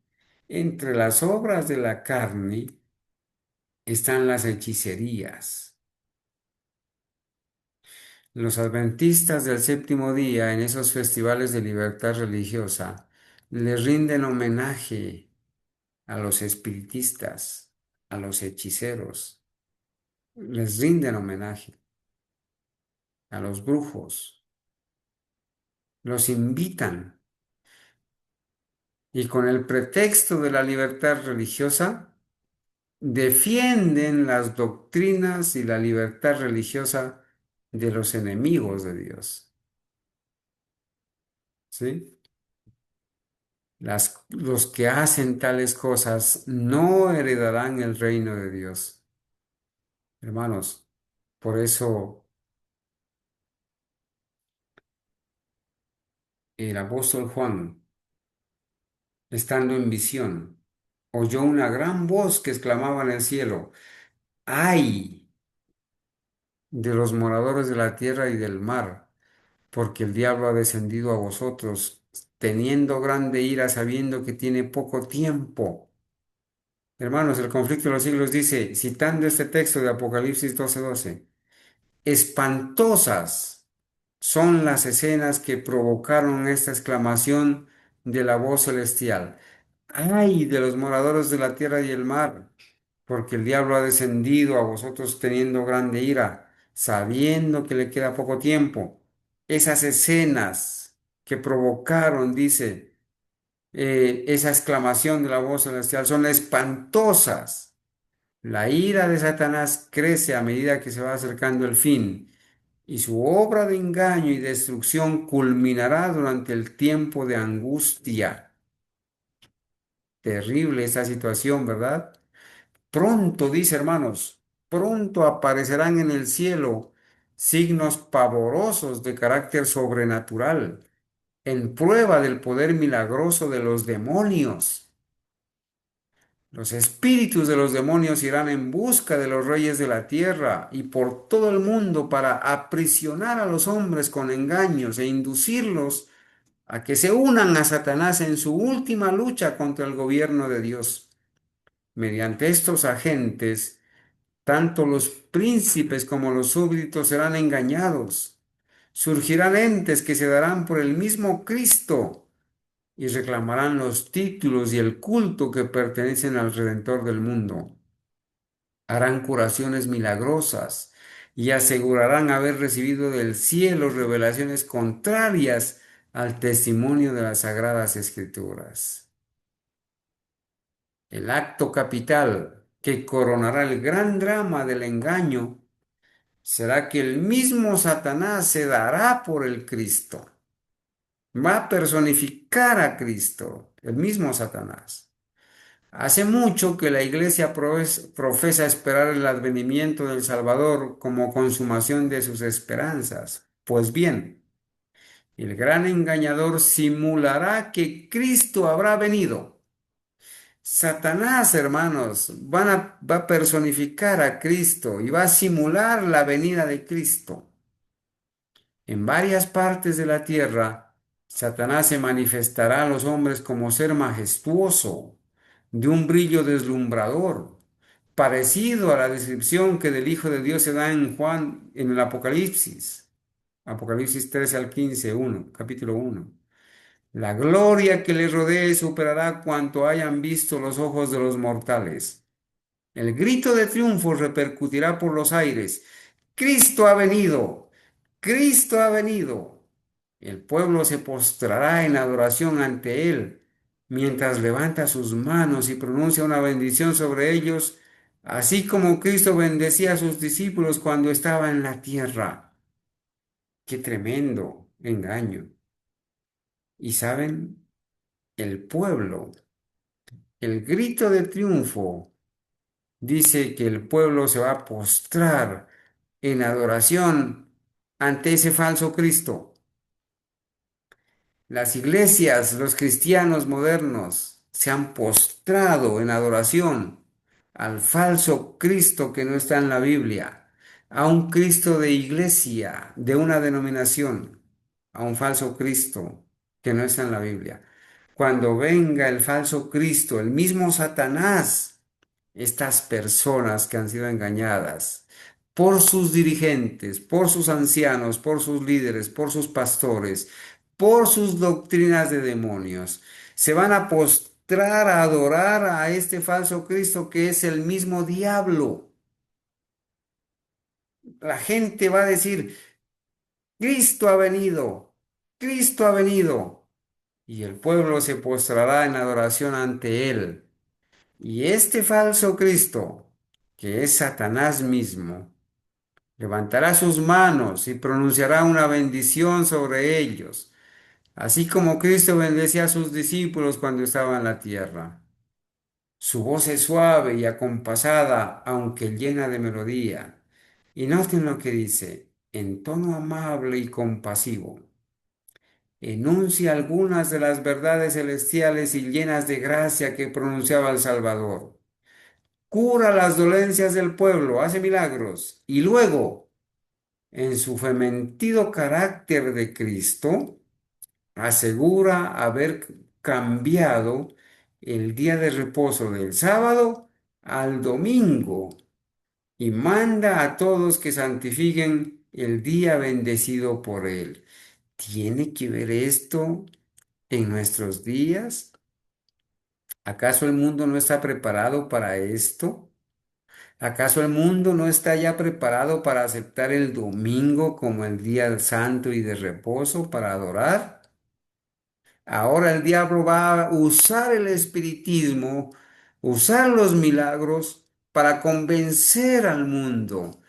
Entre las obras de la carne están las hechicerías. Los adventistas del séptimo día en esos festivales de libertad religiosa les rinden homenaje a los espiritistas, a los hechiceros. Les rinden homenaje a los brujos. Los invitan y con el pretexto de la libertad religiosa defienden las doctrinas y la libertad religiosa de los enemigos de Dios. ¿Sí? Los que hacen tales cosas no heredarán el reino de Dios. Hermanos, por eso el apóstol Juan, estando en visión, oyó una gran voz que exclamaba en el cielo: ¡Ay de los moradores de la tierra y del mar! Porque el diablo ha descendido a vosotros, teniendo grande ira, sabiendo que tiene poco tiempo. Hermanos, el conflicto de los siglos dice, citando este texto de Apocalipsis 12:12, espantosas son las escenas que provocaron esta exclamación de la voz celestial. ¡Ay de los moradores de la tierra y el mar! Porque el diablo ha descendido a vosotros teniendo grande ira, sabiendo que le queda poco tiempo. Esas escenas que provocaron, dice, esa exclamación de la voz celestial son espantosas. La ira de Satanás crece a medida que se va acercando el fin, y su obra de engaño y destrucción culminará durante el tiempo de angustia. Terrible esta situación, ¿verdad? Pronto, dice hermanos, pronto aparecerán en el cielo signos pavorosos de carácter sobrenatural, en prueba del poder milagroso de los demonios. Los espíritus de los demonios irán en busca de los reyes de la tierra y por todo el mundo para aprisionar a los hombres con engaños e inducirlos a que se unan a Satanás en su última lucha contra el gobierno de Dios. Mediante estos agentes, tanto los príncipes como los súbditos serán engañados. Surgirán entes que se darán por el mismo Cristo y reclamarán los títulos y el culto que pertenecen al Redentor del mundo. Harán curaciones milagrosas y asegurarán haber recibido del cielo revelaciones contrarias al testimonio de las sagradas escrituras. El acto capital que coronará el gran drama del engaño será que el mismo Satanás se dará por el Cristo. Va a personificar a Cristo, el mismo Satanás. Hace mucho que la iglesia profesa esperar el advenimiento del Salvador como consumación de sus esperanzas. Pues bien, el gran engañador simulará que Cristo habrá venido. Satanás, hermanos, va a personificar a Cristo y va a simular la venida de Cristo. En varias partes de la tierra, Satanás se manifestará a los hombres como ser majestuoso, de un brillo deslumbrador, parecido a la descripción que del Hijo de Dios se da en Juan en el Apocalipsis. Apocalipsis 13 al 15, capítulo 1. La gloria que le rodee superará cuanto hayan visto los ojos de los mortales. El grito de triunfo repercutirá por los aires. Cristo ha venido. Cristo ha venido. El pueblo se postrará en adoración ante él, mientras levanta sus manos y pronuncia una bendición sobre ellos, así como Cristo bendecía a sus discípulos cuando estaba en la tierra. Qué tremendo engaño. Y saben, el pueblo, el grito de triunfo, dice que el pueblo se va a postrar en adoración ante ese falso Cristo. Las iglesias, los cristianos modernos, se han postrado en adoración al falso Cristo que no está en la Biblia, a un Cristo de iglesia, de una denominación, a un falso Cristo que no está en la Biblia. Cuando venga el falso Cristo, el mismo Satanás, estas personas que han sido engañadas por sus dirigentes, por sus ancianos, por sus líderes, por sus pastores, por sus doctrinas de demonios, se van a postrar a adorar a este falso Cristo que es el mismo diablo. La gente va a decir, Cristo ha venido, Cristo ha venido, y el pueblo se postrará en adoración ante él. Y este falso Cristo, que es Satanás mismo, levantará sus manos y pronunciará una bendición sobre ellos. así como Cristo bendecía a sus discípulos cuando estaba en la tierra. Su voz es suave y acompasada, aunque llena de melodía. Y noten lo que dice, en tono amable y compasivo. Enuncia algunas de las verdades celestiales y llenas de gracia que pronunciaba el Salvador. Cura las dolencias del pueblo, hace milagros. Y luego, en su fementido carácter de Cristo, asegura haber cambiado el día de reposo del sábado al domingo y manda a todos que santifiquen el día bendecido por él. ¿Tiene que ver esto en nuestros días? ¿Acaso el mundo no está preparado para esto? ¿Acaso el mundo no está ya preparado para aceptar el domingo como el día santo y de reposo para adorar? Ahora el diablo va a usar el espiritismo, usar los milagros para convencer al mundo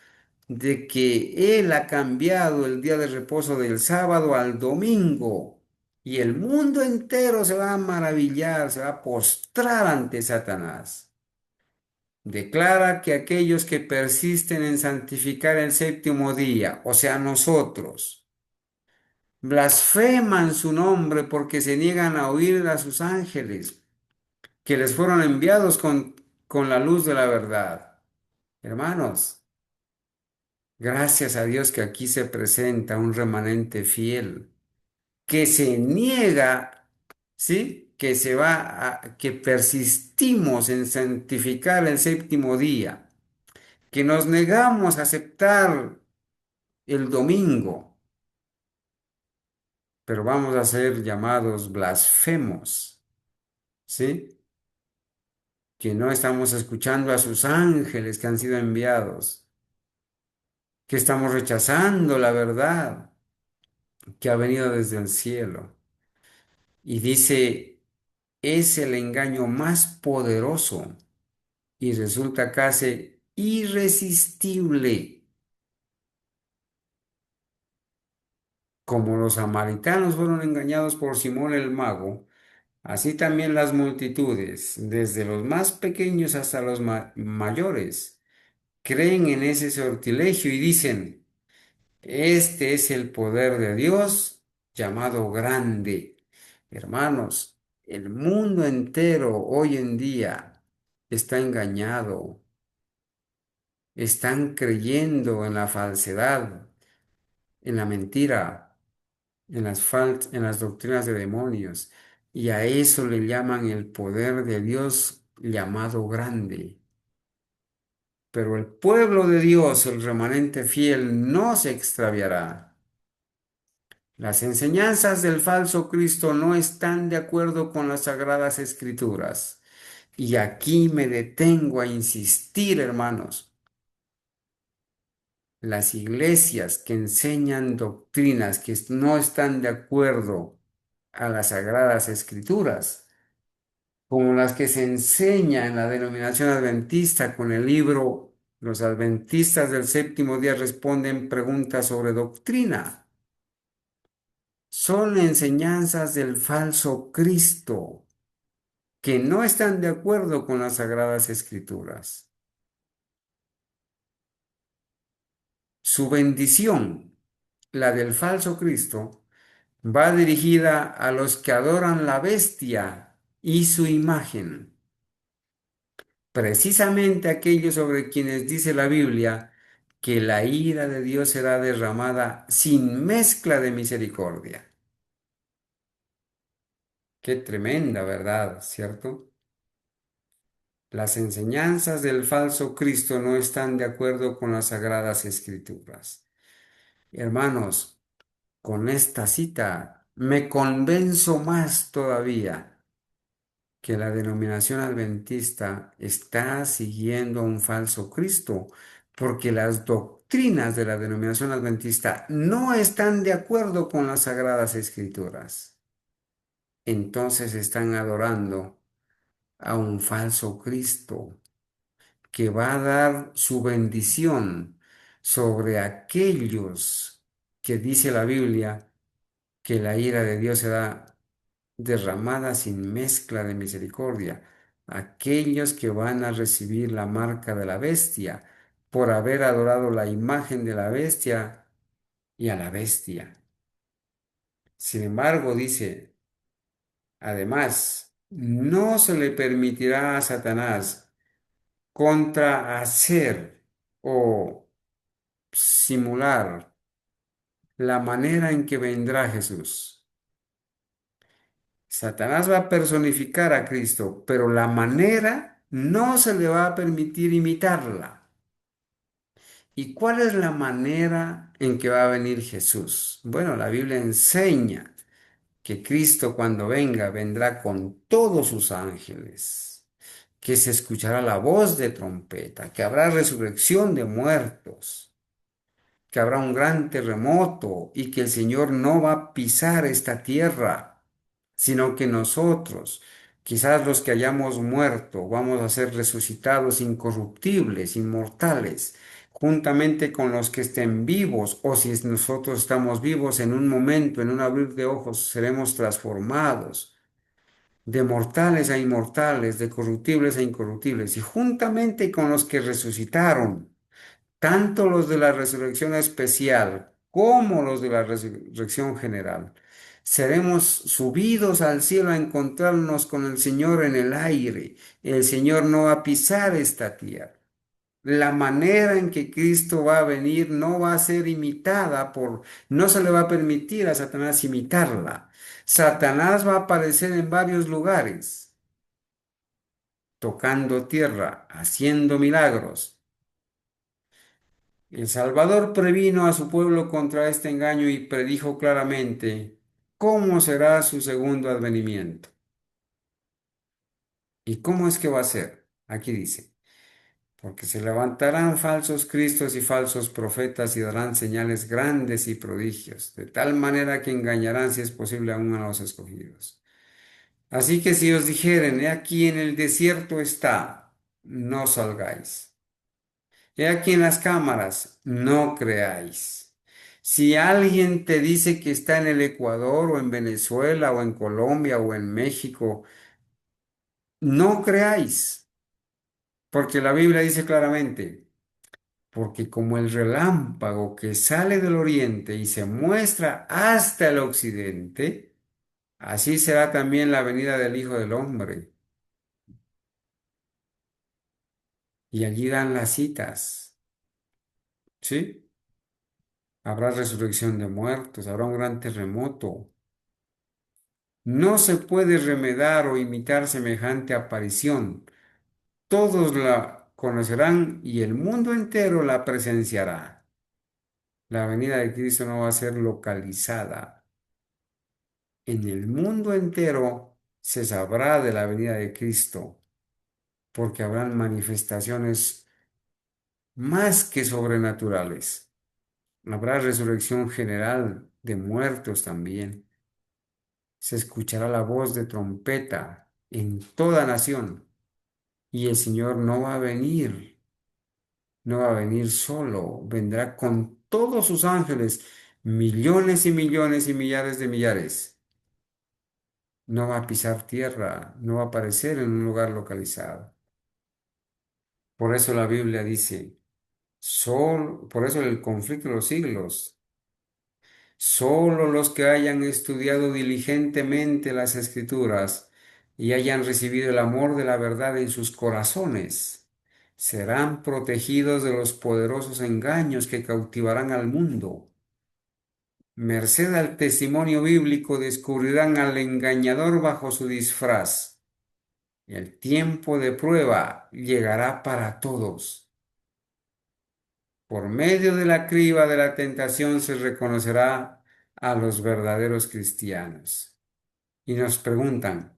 de que él ha cambiado el día de reposo del sábado al domingo. Y el mundo entero se va a maravillar, se va a postrar ante Satanás. Declara que aquellos que persisten en santificar el séptimo día, o sea, nosotros, blasfeman su nombre porque se niegan a oír a sus ángeles, que les fueron enviados con la luz de la verdad. Hermanos, gracias a Dios que aquí se presenta un remanente fiel, que se niega, ¿sí? Que persistimos en santificar el séptimo día, que nos negamos a aceptar el domingo, pero vamos a ser llamados blasfemos, ¿sí? Que no estamos escuchando a sus ángeles que han sido enviados, que estamos rechazando la verdad que ha venido desde el cielo. Y dice, es el engaño más poderoso y resulta casi irresistible. Como los samaritanos fueron engañados por Simón el mago, así también las multitudes, desde los más pequeños hasta los mayores, creen en ese sortilegio y dicen, este es el poder de Dios llamado grande. Hermanos, el mundo entero hoy en día está engañado, están creyendo en la falsedad, en la mentira, en las doctrinas de demonios, y a eso le llaman el poder de Dios llamado grande. Pero el pueblo de Dios, el remanente fiel, no se extraviará. Las enseñanzas del falso Cristo no están de acuerdo con las sagradas escrituras. Y aquí me detengo a insistir, hermanos. Las iglesias que enseñan doctrinas que no están de acuerdo a las sagradas escrituras, como las que se enseña en la denominación adventista con el libro Los Adventistas del Séptimo Día responden preguntas sobre doctrina. Son enseñanzas del falso Cristo que no están de acuerdo con las sagradas escrituras. Su bendición, la del falso Cristo, va dirigida a los que adoran la bestia y su imagen, precisamente aquellos sobre quienes dice la Biblia que la ira de Dios será derramada sin mezcla de misericordia. Qué tremenda verdad, ¿cierto? Las enseñanzas del falso Cristo no están de acuerdo con las sagradas escrituras. Hermanos, con esta cita me convenzo más todavía que la denominación adventista está siguiendo a un falso Cristo, porque las doctrinas de la denominación adventista no están de acuerdo con las sagradas escrituras. Entonces están adorando a un falso Cristo que va a dar su bendición sobre aquellos que dice la Biblia que la ira de Dios será derramada sin mezcla de misericordia. Aquellos que van a recibir la marca de la bestia por haber adorado la imagen de la bestia y a la bestia. Sin embargo, dice, además, no se le permitirá a Satanás contrahacer o simular la manera en que vendrá Jesús. Satanás va a personificar a Cristo, pero la manera no se le va a permitir imitarla. ¿Y cuál es la manera en que va a venir Jesús? Bueno, la Biblia enseña que Cristo cuando venga vendrá con todos sus ángeles, que se escuchará la voz de trompeta, que habrá resurrección de muertos, que habrá un gran terremoto y que el Señor no va a pisar esta tierra, sino que nosotros, quizás los que hayamos muerto, vamos a ser resucitados incorruptibles, inmortales, juntamente con los que estén vivos, o si nosotros estamos vivos en un momento, en un abrir de ojos, seremos transformados de mortales a inmortales, de corruptibles a incorruptibles, y juntamente con los que resucitaron tanto los de la resurrección especial como los de la resurrección general. Seremos subidos al cielo a encontrarnos con el Señor en el aire. El Señor no va a pisar esta tierra. La manera en que Cristo va a venir no va a ser imitada no se le va a permitir a Satanás imitarla. Satanás va a aparecer en varios lugares, tocando tierra, haciendo milagros. El Salvador previno a su pueblo contra este engaño y predijo claramente cómo será su segundo advenimiento. ¿Y cómo es que va a ser? Aquí dice, porque se levantarán falsos cristos y falsos profetas y darán señales grandes y prodigios, de tal manera que engañarán, si es posible, aún a los escogidos. Así que si os dijeren, he aquí en el desierto está, no salgáis. He aquí en las cámaras, no creáis. Si alguien te dice que está en el Ecuador o en Venezuela o en Colombia o en México, no creáis, porque la Biblia dice claramente, porque como el relámpago que sale del oriente y se muestra hasta el occidente, así será también la venida del Hijo del Hombre. Y allí dan las citas, ¿sí? Habrá resurrección de muertos, habrá un gran terremoto. No se puede remedar o imitar semejante aparición. Todos la conocerán y el mundo entero la presenciará. La venida de Cristo no va a ser localizada. En el mundo entero se sabrá de la venida de Cristo, porque habrán manifestaciones más que sobrenaturales. Habrá resurrección general de muertos también. Se escuchará la voz de trompeta en toda nación. Y el Señor no va a venir solo, vendrá con todos sus ángeles, millones y millones y millares de millares. No va a pisar tierra, no va a aparecer en un lugar localizado. Por eso la Biblia dice, por eso el conflicto de los siglos, solo los que hayan estudiado diligentemente las Escrituras y hayan recibido el amor de la verdad en sus corazones, serán protegidos de los poderosos engaños que cautivarán al mundo. Merced al testimonio bíblico descubrirán al engañador bajo su disfraz. El tiempo de prueba llegará para todos. Por medio de la criba de la tentación se reconocerá a los verdaderos cristianos. Y nos preguntan,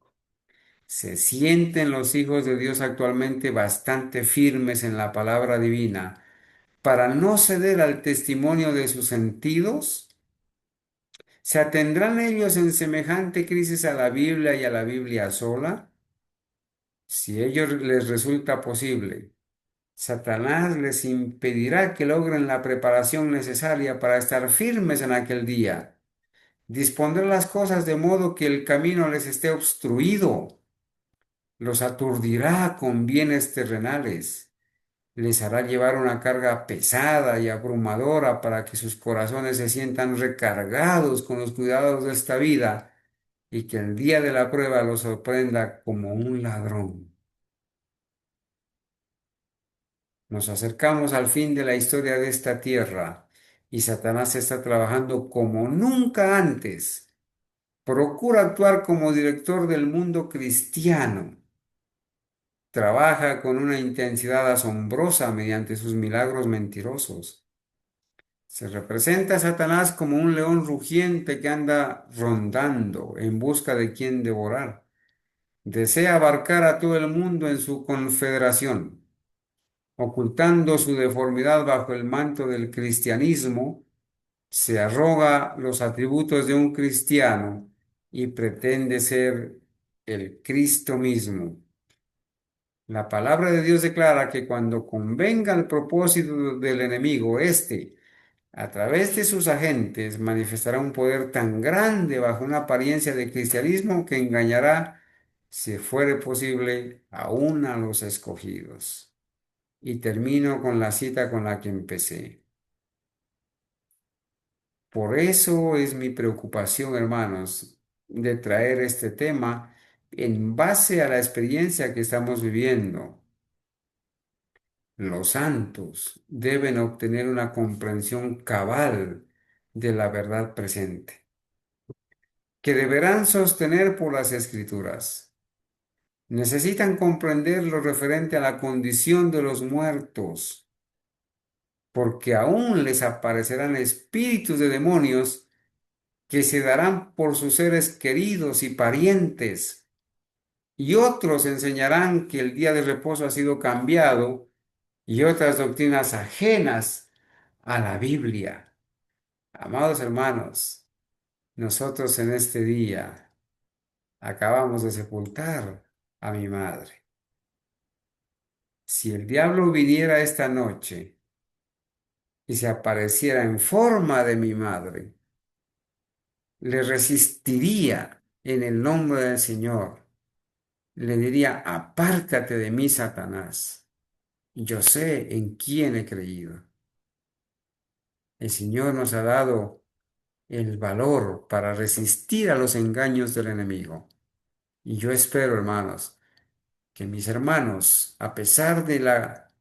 ¿se sienten los hijos de Dios actualmente bastante firmes en la palabra divina para no ceder al testimonio de sus sentidos? ¿Se atendrán ellos en semejante crisis a la Biblia y a la Biblia sola? Si ellos les resulta posible, Satanás les impedirá que logren la preparación necesaria para estar firmes en aquel día. Dispondrá las cosas de modo que el camino les esté obstruido, los aturdirá con bienes terrenales, les hará llevar una carga pesada y abrumadora para que sus corazones se sientan recargados con los cuidados de esta vida y que el día de la prueba los sorprenda como un ladrón. Nos acercamos al fin de la historia de esta tierra y Satanás está trabajando como nunca antes. Procura actuar como director del mundo cristiano. Trabaja con una intensidad asombrosa mediante sus milagros mentirosos. Se representa a Satanás como un león rugiente que anda rondando en busca de quien devorar. Desea abarcar a todo el mundo en su confederación. Ocultando su deformidad bajo el manto del cristianismo, se arroga los atributos de un cristiano y pretende ser el Cristo mismo. La palabra de Dios declara que cuando convenga el propósito del enemigo, éste, a través de sus agentes, manifestará un poder tan grande bajo una apariencia de cristianismo que engañará, si fuere posible, aún a los escogidos. Y termino con la cita con la que empecé. Por eso es mi preocupación, hermanos, de traer este tema en base a la experiencia que estamos viviendo. Los santos deben obtener una comprensión cabal de la verdad presente, que deberán sostener por las escrituras. Necesitan comprender lo referente a la condición de los muertos, porque aún les aparecerán espíritus de demonios que se darán por sus seres queridos y parientes, y otros enseñarán que el día de reposo ha sido cambiado y otras doctrinas ajenas a la Biblia. Amados hermanos, nosotros en este día acabamos de sepultar a mi madre. Si el diablo viniera esta noche y se apareciera en forma de mi madre, le resistiría en el nombre del Señor. Le diría, apártate de mí, Satanás. Yo sé en quién he creído. El Señor nos ha dado el valor para resistir a los engaños del enemigo. Y yo espero, hermanos, que mis hermanos, a pesar de la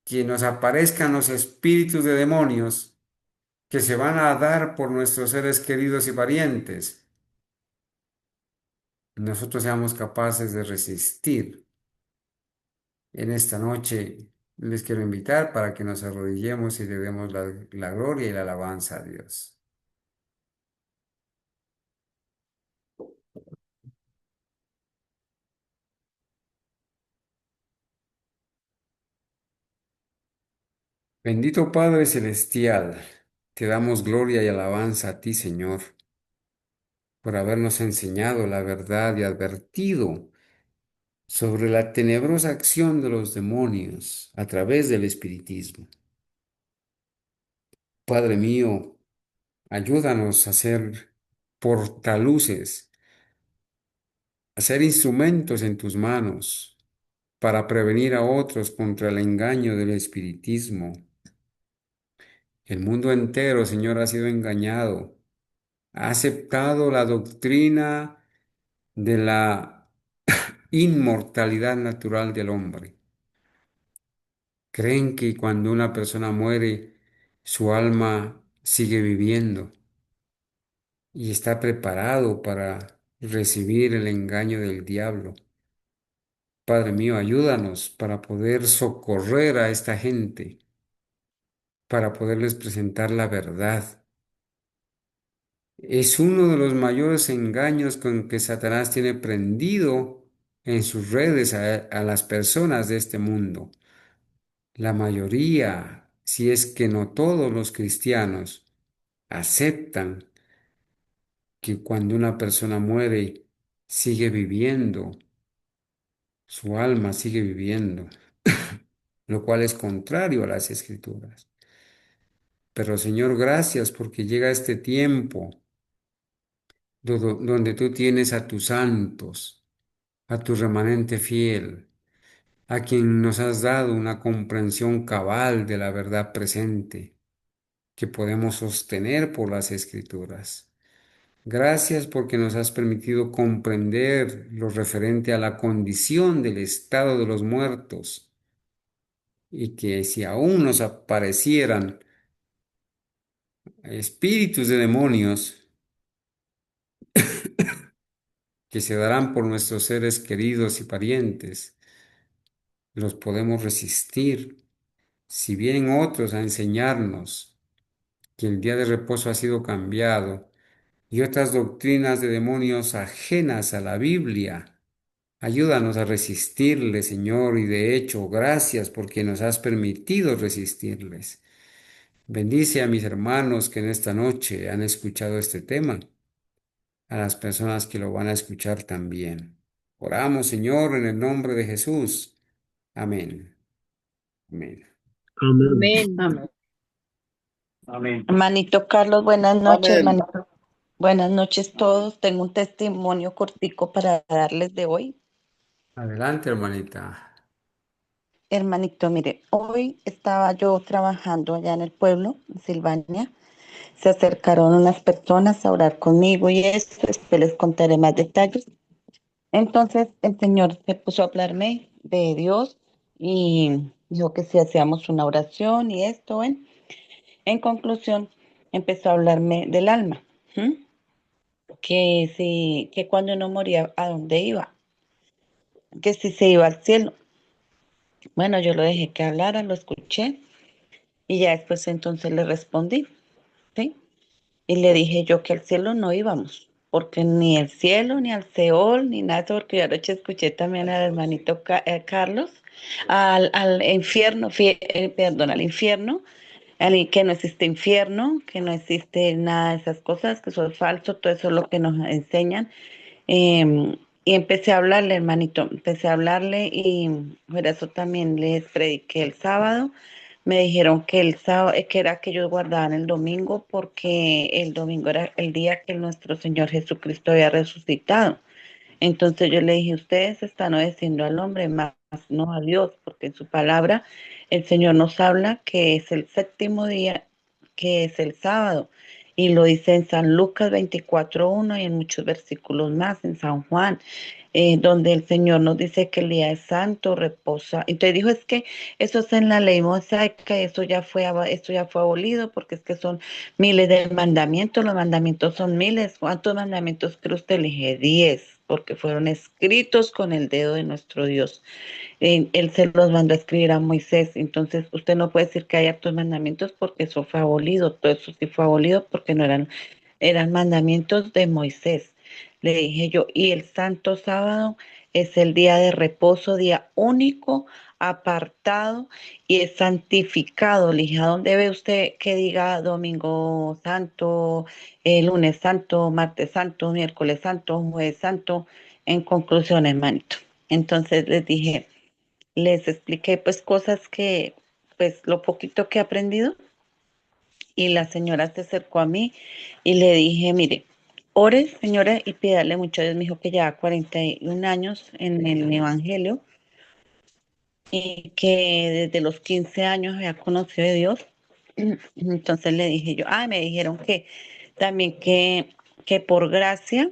que nos aparezcan los espíritus de demonios que se van a dar por nuestros seres queridos y parientes, nosotros seamos capaces de resistir. En esta noche les quiero invitar para que nos arrodillemos y le demos la gloria y la alabanza a Dios. Bendito Padre Celestial, te damos gloria y alabanza a ti, Señor, por habernos enseñado la verdad y advertido sobre la tenebrosa acción de los demonios a través del espiritismo. Padre mío, ayúdanos a ser portaluces, a ser instrumentos en tus manos para prevenir a otros contra el engaño del espiritismo. El mundo entero, Señor, ha sido engañado, ha aceptado la doctrina de la inmortalidad natural del hombre. Creen que cuando una persona muere, su alma sigue viviendo y está preparado para recibir el engaño del diablo. Padre mío, ayúdanos para poder socorrer a esta gente, para poderles presentar la verdad. Es uno de los mayores engaños con que Satanás tiene prendido en sus redes a las personas de este mundo. La mayoría, si es que no todos los cristianos, aceptan que cuando una persona muere, sigue viviendo, su alma sigue viviendo, lo cual es contrario a las escrituras. Pero Señor, gracias porque llega este tiempo donde tú tienes a tus santos, a tu remanente fiel, a quien nos has dado una comprensión cabal de la verdad presente que podemos sostener por las Escrituras. Gracias porque nos has permitido comprender lo referente a la condición del estado de los muertos y que si aún nos aparecieran espíritus de demonios que se darán por nuestros seres queridos y parientes, los podemos resistir. Si vienen otros a enseñarnos que el día de reposo ha sido cambiado y otras doctrinas de demonios ajenas a la Biblia, ayúdanos a resistirles, Señor, y de hecho, gracias porque nos has permitido resistirles. Bendice a mis hermanos que en esta noche han escuchado este tema, a las personas que lo van a escuchar también. Oramos, Señor, en el nombre de Jesús. Amén. Amén. Amén. Amén. Amén. Amén. Hermanito Carlos, buenas noches, Amén. hermanito. Buenas noches todos. Tengo un testimonio cortico para darles de hoy. Adelante, hermanita. Hermanito, mire, hoy estaba yo trabajando allá en el pueblo, en Silvania. Se acercaron unas personas a orar conmigo y esto, después les contaré más detalles. Entonces el Señor se puso a hablarme de Dios y dijo que si hacíamos una oración y esto, bueno. En conclusión, empezó a hablarme del alma. ¿M? Que si, que cuando uno moría, ¿a dónde iba? Que si se iba al cielo. Bueno, yo lo dejé que hablara, lo escuché y ya después entonces le respondí, ¿sí? Y le dije yo que al cielo no íbamos, porque ni el cielo, ni al Seol, ni nada, porque yo anoche escuché también al hermanito Carlos, al infierno, perdón, al infierno, que no existe infierno, que no existe nada de esas cosas, que eso es falso, todo eso es lo que nos enseñan. Y empecé a hablarle, hermanito, empecé a hablarle y por eso también les prediqué el sábado. Me dijeron que el sábado, que era que ellos guardaban el domingo porque el domingo era el día que nuestro Señor Jesucristo había resucitado. Entonces yo le dije, ustedes están obedeciendo al hombre, más no a Dios, porque en su palabra el Señor nos habla que es el séptimo día, que es el sábado. Y lo dice en San Lucas 24:1 y en muchos versículos más, en San Juan, donde el Señor nos dice que el día es santo, reposa. Entonces dijo, es que eso es en la ley mosaica, esto ya fue abolido, porque es que son miles de mandamientos, los mandamientos son miles. ¿Cuántos mandamientos cree usted? Le dije 10, porque fueron escritos con el dedo de nuestro Dios. Él se los mandó a escribir a Moisés. Entonces, usted no puede decir que hay actos mandamientos porque eso fue abolido. Todo eso sí fue abolido porque no eran mandamientos de Moisés. Le dije yo, y el santo sábado es el día de reposo, día único, apartado y es santificado. Le dije, ¿a dónde ve usted que diga domingo santo, lunes santo, martes santo, miércoles santo, jueves santo? En conclusión, hermanito. Entonces les expliqué pues cosas que, pues lo poquito que he aprendido y la señora se acercó a mí y le dije, mire, ore señora y pídale mucho a Dios. Me dijo que lleva 41 años en el Evangelio y que desde los 15 años había conocido a Dios. Entonces le dije yo, me dijeron que también que por gracia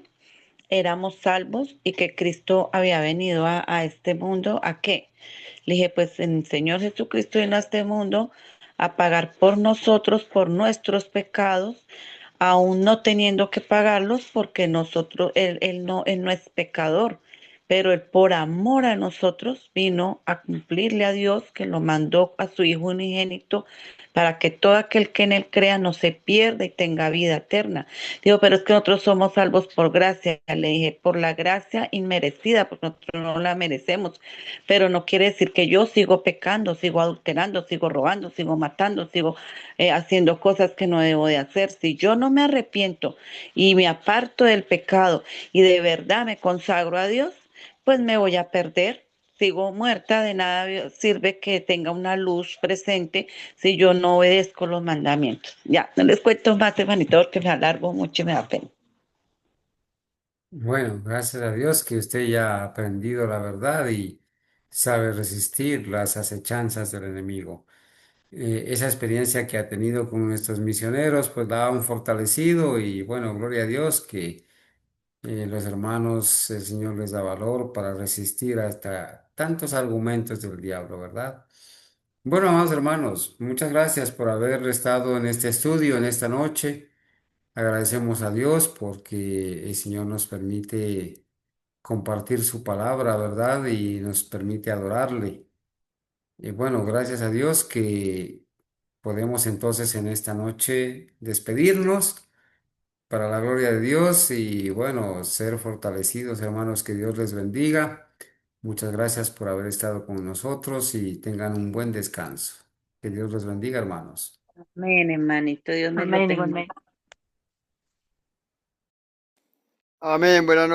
éramos salvos y que Cristo había venido a este mundo, ¿a qué? Le dije, pues el Señor Jesucristo vino a este mundo a pagar por nosotros, por nuestros pecados, aún no teniendo que pagarlos porque él no es pecador, pero él por amor a nosotros vino a cumplirle a Dios que lo mandó a su Hijo unigénito para que todo aquel que en él crea no se pierda y tenga vida eterna. Digo, pero es que nosotros somos salvos por gracia. Le dije, por la gracia inmerecida, porque nosotros no la merecemos, pero no quiere decir que yo sigo pecando, sigo adulterando, sigo robando, sigo matando, sigo haciendo cosas que no debo de hacer. Si yo no me arrepiento y me aparto del pecado y de verdad me consagro a Dios, pues me voy a perder. sigo muerta, de nada sirve que tenga una luz presente si yo no obedezco los mandamientos. Ya, no les cuento más, hermanito, porque me alargo mucho y me da pena. Bueno, gracias a Dios que usted ya ha aprendido la verdad y sabe resistir las acechanzas del enemigo. Esa experiencia que ha tenido con nuestros misioneros, pues la han fortalecido y bueno, gloria a Dios que los hermanos, el Señor les da valor para resistir hasta tantos argumentos del diablo, ¿verdad? Bueno, amados hermanos, muchas gracias por haber estado en este estudio en esta noche. Agradecemos a Dios porque el Señor nos permite compartir su palabra, ¿verdad? Y nos permite adorarle. Y bueno, gracias a Dios que podemos entonces en esta noche despedirnos para la gloria de Dios y bueno, ser fortalecidos, hermanos, que Dios les bendiga. Muchas gracias por haber estado con nosotros y tengan un buen descanso. Que Dios los bendiga, hermanos. Amén, hermanito, Dios me lo Amén, bendiga. igualmente. Amén, buenas noches.